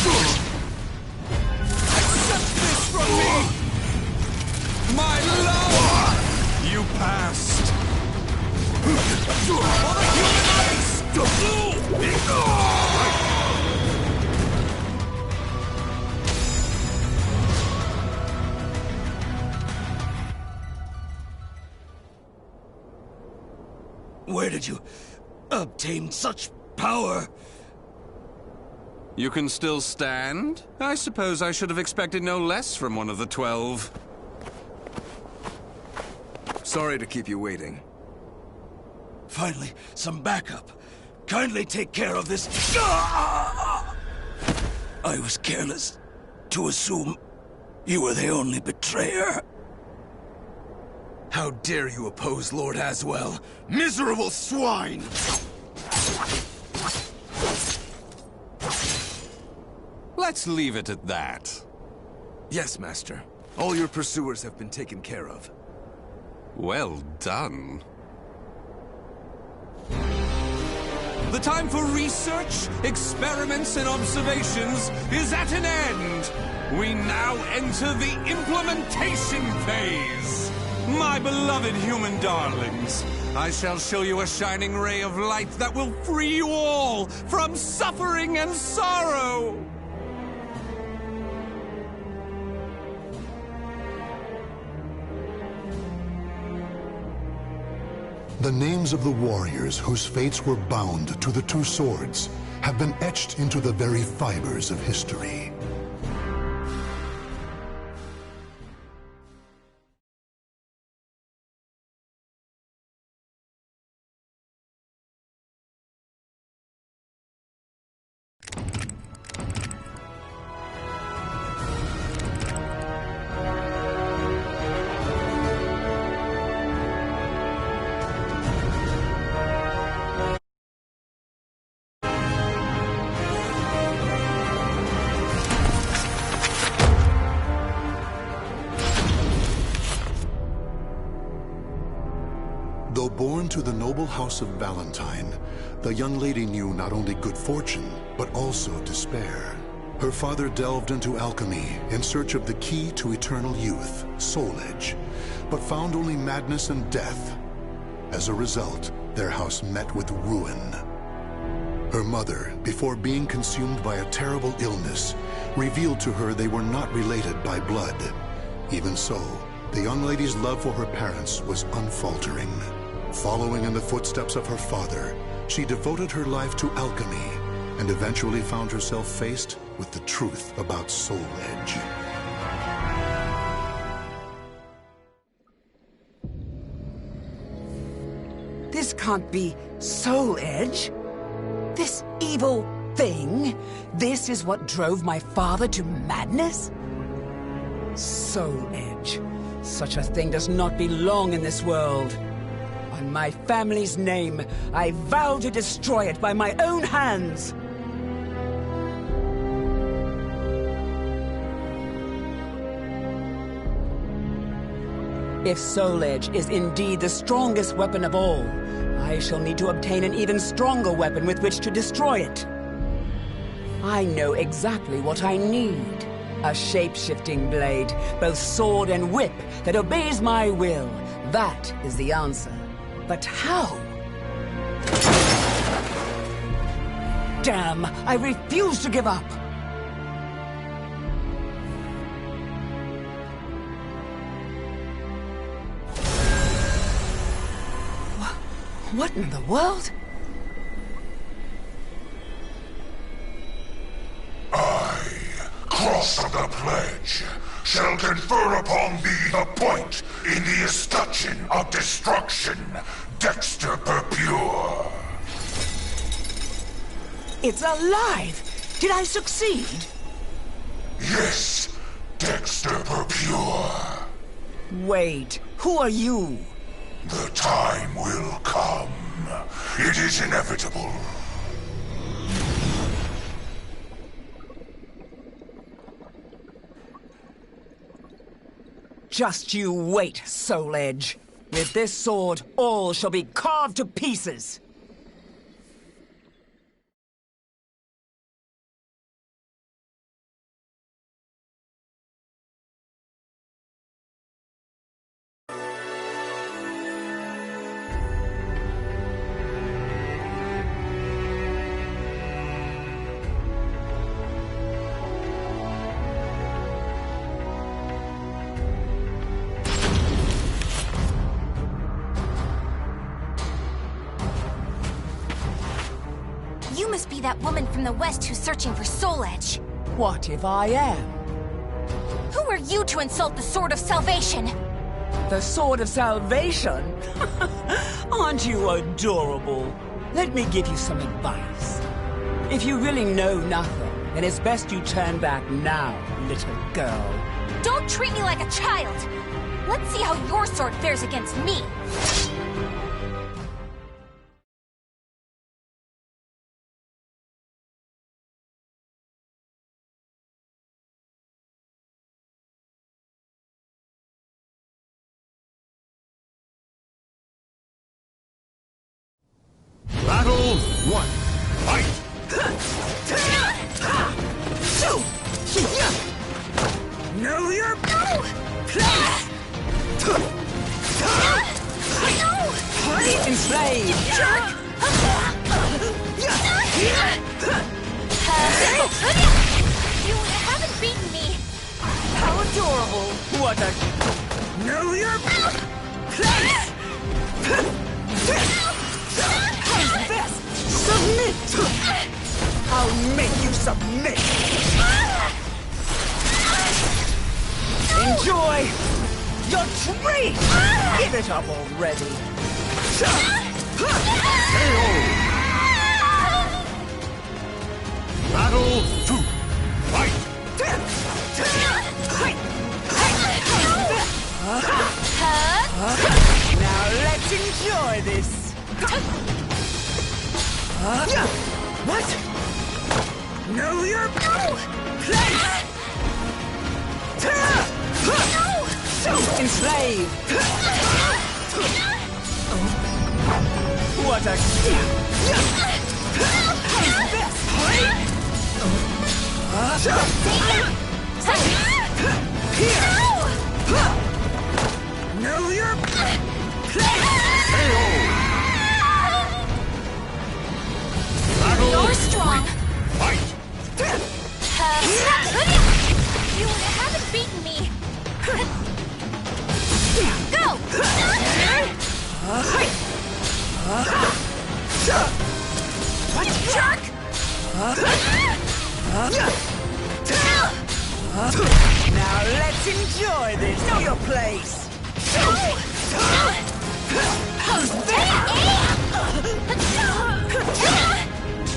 Accept this from me! My love! You passed! For the human race! Where did you obtain such power? You can still stand? I suppose I should have expected no less from one of the 12. Sorry to keep you waiting. Finally, some backup. Kindly take care of this. I was careless to assume you were the only betrayer. How dare you oppose Lord Aswell? Miserable swine! Let's leave it at that. Yes, Master. All your pursuers have been taken care of. Well done. The time for research, experiments, and observations is at an end. We now enter the implementation phase. My beloved human darlings, I shall show you a shining ray of light that will free you all from suffering and sorrow. The names of the warriors whose fates were bound to the two swords have been etched into the very fibers of history. Though born to the noble house of Valentine, the young lady knew not only good fortune, but also despair. Her father delved into alchemy in search of the key to eternal youth, Soul Edge, but found only madness and death. As a result, their house met with ruin. Her mother, before being consumed by a terrible illness, revealed to her they were not related by blood. Even so, the young lady's love for her parents was unfaltering. Following in the footsteps of her father, she devoted her life to alchemy and eventually found herself faced with the truth about Soul Edge. This can't be Soul Edge. This evil thing. This is what drove my father to madness? Soul Edge. Such a thing does not belong in this world. On my family's name, I vow to destroy it by my own hands. If Soul Edge is indeed the strongest weapon of all, I shall need to obtain an even stronger weapon with which to destroy it. I know exactly what I need. A shape-shifting blade, both sword and whip, that obeys my will. That is the answer. But how? Damn! I refuse to give up! What in the world? I, cross of the pledge, shall confer upon thee the point in the escutcheon of destruction, Dexter Purpure. It's alive! Did I succeed? Yes, Dexter Purpure. Wait, who are you? The time will come. It is inevitable. Just you wait, Soul Edge. With this sword, all shall be carved to pieces. You must be that woman from the West who's searching for Soul Edge. What if I am? Who are you to insult the Sword of Salvation? The Sword of Salvation? Aren't you adorable? Let me give you some advice. If you really know nothing, then it's best you turn back now, little girl. Don't treat me like a child! Let's see how your sword fares against me! Battle 1. Fight! Know your... Enslaved! Jerk! You haven't beaten me! How adorable! What a... Know your... place! How's this? Submit! I'll make you submit! Enjoy your treat! Give it up already! Battle 2. Fight! Now let's enjoy this! What? Know your place! Enslave! What a... Know your place! You're strong! Fight! You haven't beaten me! Go! What jerk! Now let's enjoy this! Know your place! How's that?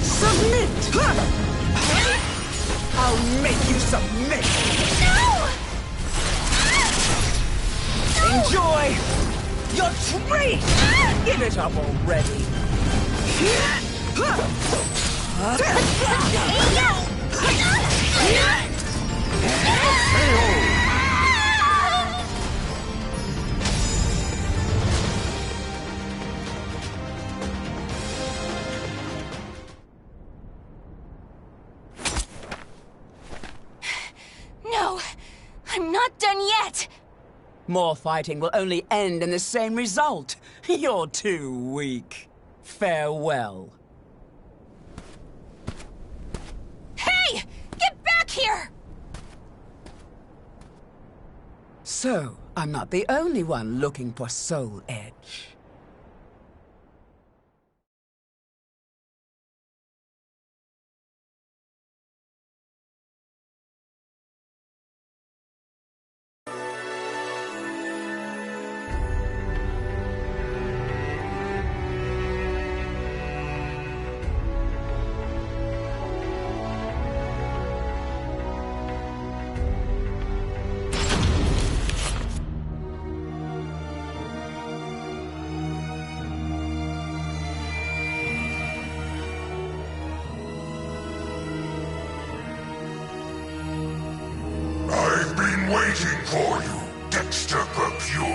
Submit! I'll make you submit! Enjoy your treat! Give it up already! No! I'm not done yet! More fighting will only end in the same result. You're too weak. Farewell. Hey! Get back here! So, I'm not the only one looking for Soul Edge. been waiting for you, Dexter Pure.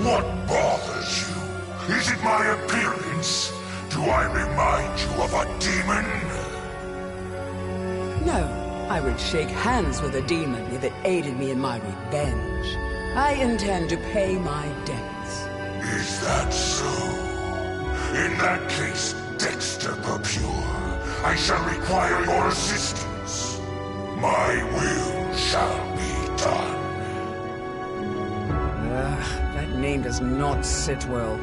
What bothers you? Is it my appearance? Do I remind you of a demon? No, I would shake hands with a demon if it aided me in my revenge. I intend to pay my debts. Is that so? In that case, Dexter Pure, I shall require your assistance. My will shall be done. That name does not sit well.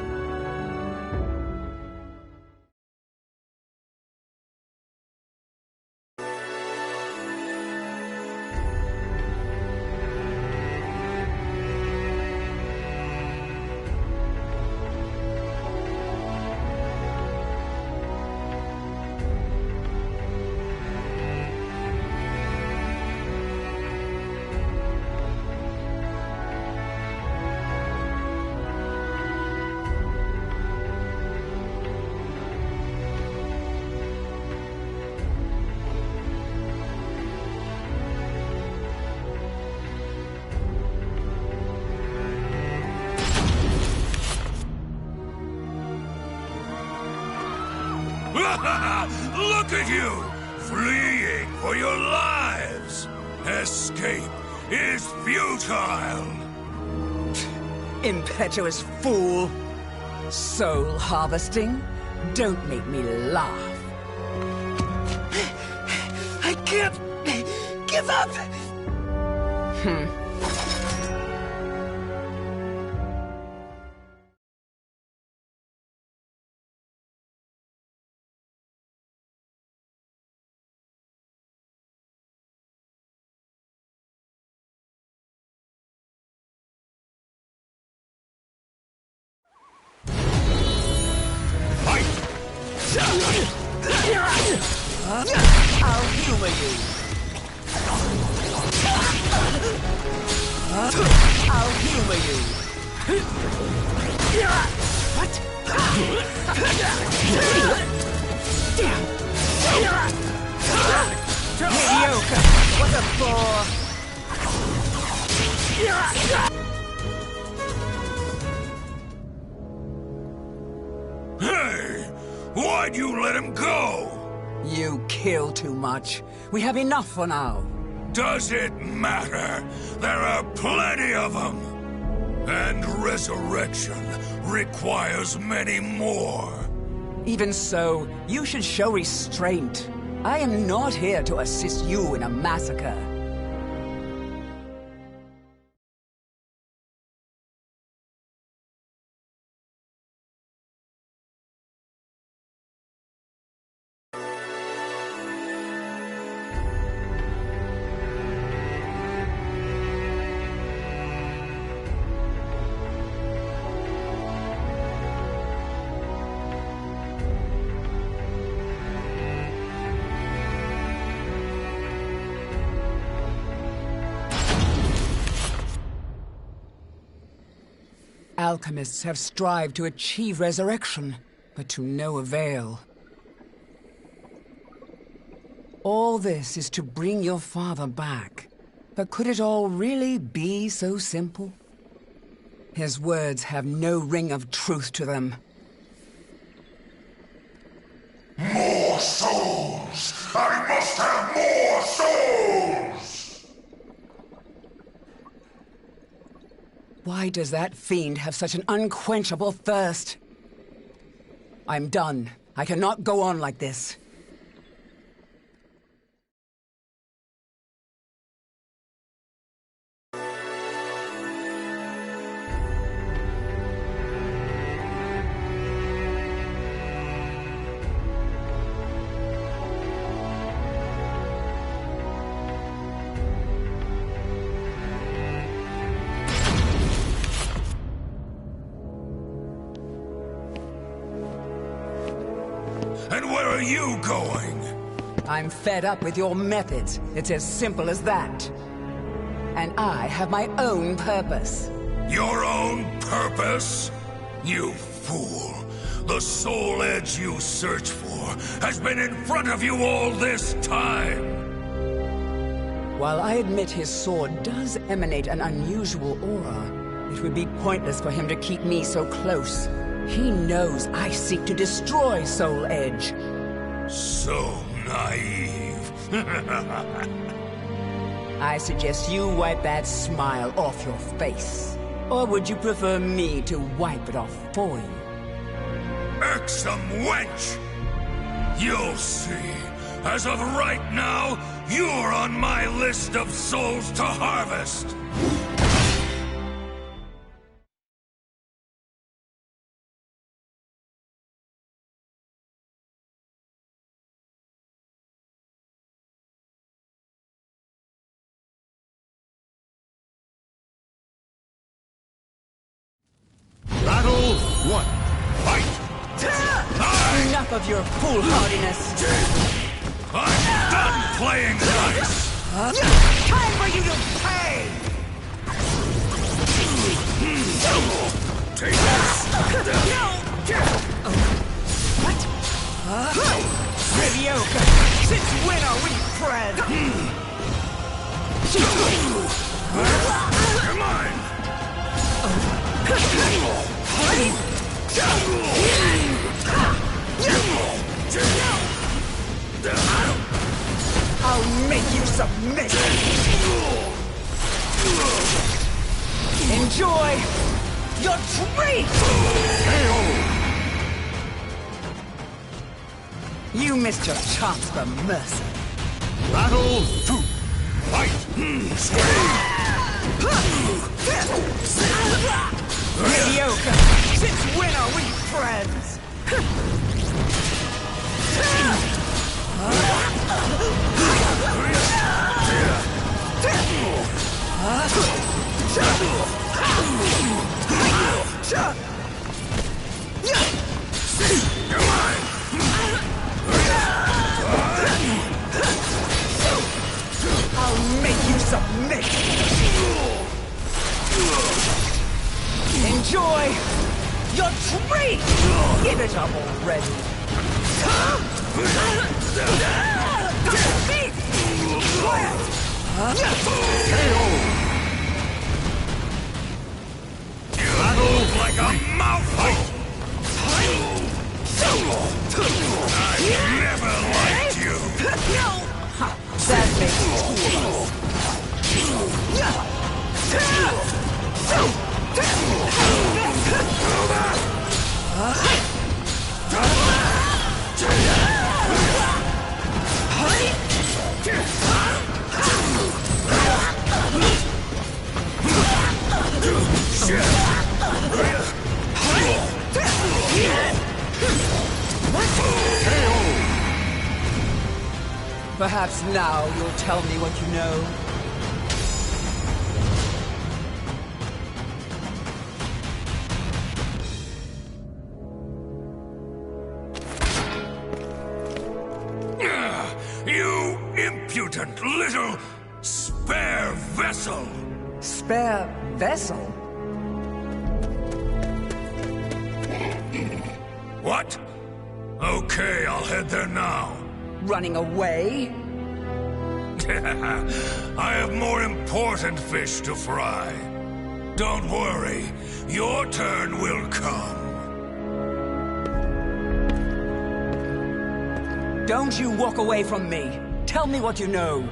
Look at you! Fleeing for your lives! Escape is futile! Impetuous fool! Soul harvesting? Don't make me laugh. I can't give up! I'll humor you. I'll humor you. What? Mediocre. What a bore. Hey! Why'd you let him go? You kill too much. We have enough for now. Does it matter? There are plenty of them. And resurrection requires many more. Even so, you should show restraint. I am not here to assist you in a massacre. Alchemists have strived to achieve resurrection, but to no avail. All this is to bring your father back. But could it all really be so simple? His words have no ring of truth to them. More souls! I must have more souls! Why does that fiend have such an unquenchable thirst? I'm done. I cannot go on like this. And where are you going? I'm fed up with your methods. It's as simple as that. And I have my own purpose. Your own purpose? You fool. The soul edge you search for has been in front of you all this time. While I admit his sword does emanate an unusual aura, it would be pointless for him to keep me so close. He knows I seek to destroy Soul Edge. So naive. I suggest you wipe that smile off your face. Or would you prefer me to wipe it off for you? Irksome wench! You'll see. As of right now, you're on my list of souls to harvest! Battle 1. Fight! Enough of your foolhardiness! I'm done playing dice! Time for you to pay! Take this! What? Mediocre! Since when are we friends? You're mine! I'll make you submit! Enjoy your treat! You missed your chance for mercy. Battle 2. Fight! Mediocre! Since when are we friends? I'll make you submit! Enjoy your treat! Give it up already! Battle like a mouthful! I never liked you! That makes two of us. Perhaps now you'll tell me what you know. You impudent little spare vessel! Spare vessel? What? Okay, I'll head there now. Running away? I have more important fish to fry. Don't worry, your turn will come. Don't you walk away from me. Tell me what you know.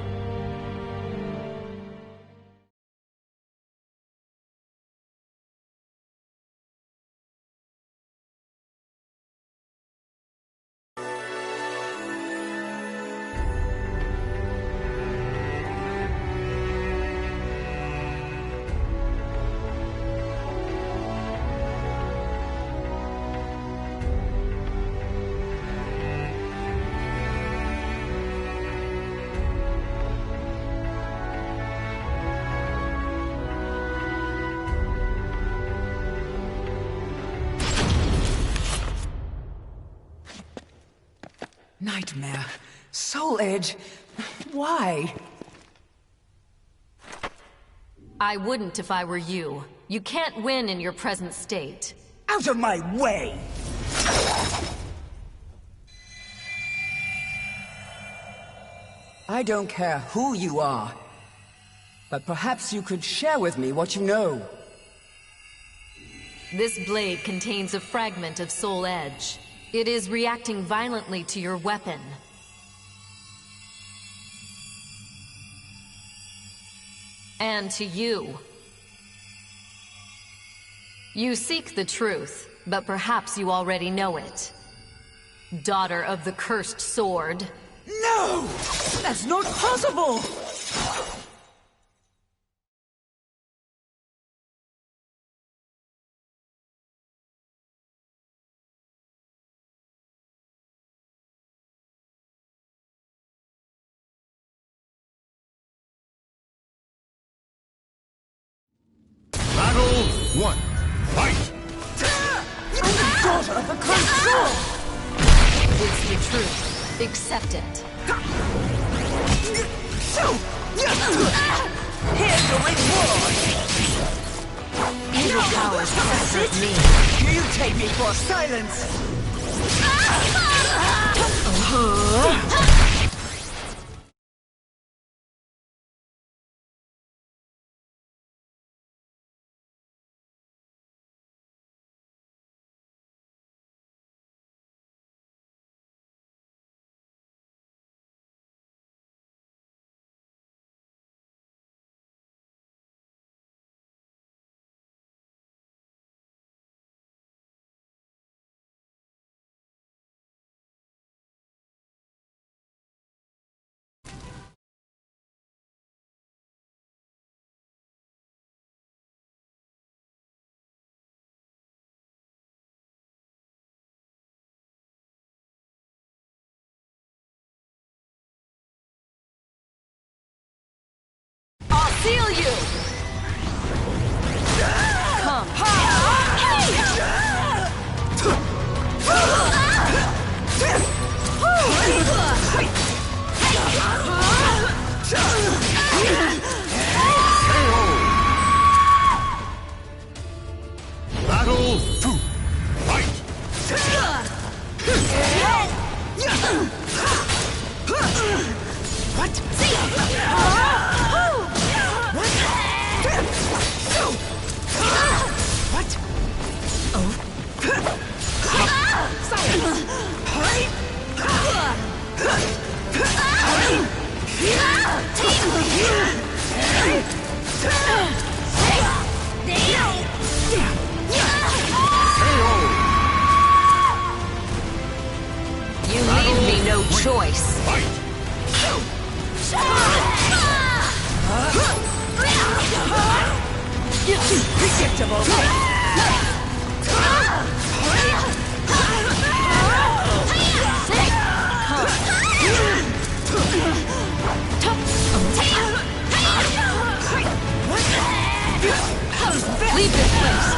Nightmare. Soul Edge. Why? I wouldn't if I were you. You can't win in your present state. Out of my way! I don't care who you are. But perhaps you could share with me what you know. This blade contains a fragment of Soul Edge. It is reacting violently to your weapon. And to you. You seek the truth, but perhaps you already know it. Daughter of the Cursed Sword. No! That's not possible! Battle 1. Fight! I'm the daughter of the Cursed Sword! It's the truth. Accept it. Here's your reward! Evil powers separate me. You take me for silence! Seal you! Come. Battle 2. Fight! What? What? Oh. Silence! You leave me no choice. Predictable. Leave this place.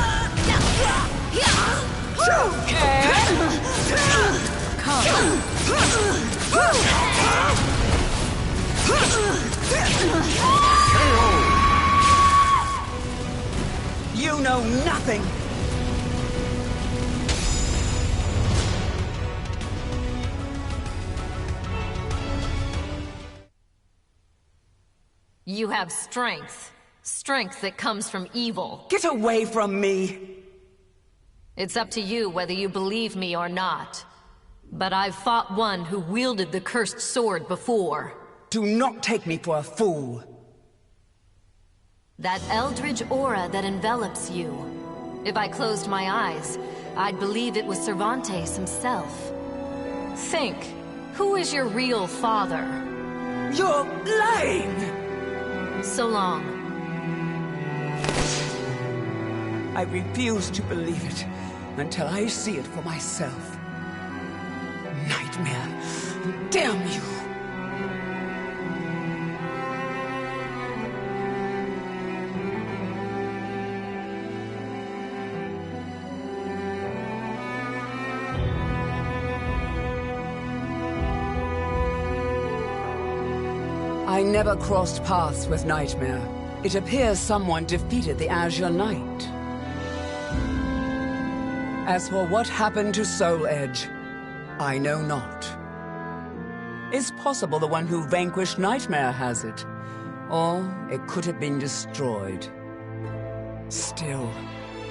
You know nothing. You have strength. Strength that comes from evil. Get away from me! It's up to you whether you believe me or not. But I've fought one who wielded the cursed sword before. Do not take me for a fool. That eldritch aura that envelops you. If I closed my eyes, I'd believe it was Cervantes himself. Think, who is your real father? You're lying! So long. I refuse to believe it until I see it for myself. Nightmare! Damn you! I never crossed paths with Nightmare. It appears someone defeated the Azure Knight. As for what happened to Soul Edge, I know not. It's possible the one who vanquished Nightmare has it, Or it could have been destroyed. Still,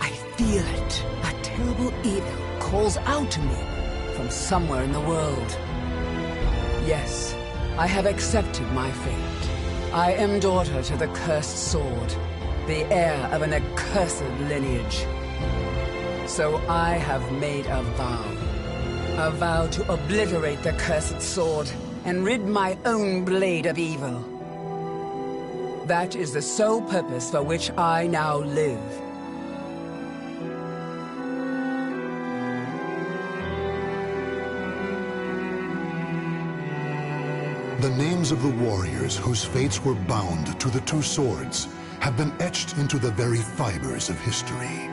I feel it. A terrible evil calls out to me from somewhere in the world. Yes, I have accepted my fate. I am daughter to the cursed sword, the heir of an accursed lineage. So I have made a vow to obliterate the cursed sword and rid my own blade of evil. That is the sole purpose for which I now live. The names of the warriors whose fates were bound to the two swords have been etched into the very fibers of history.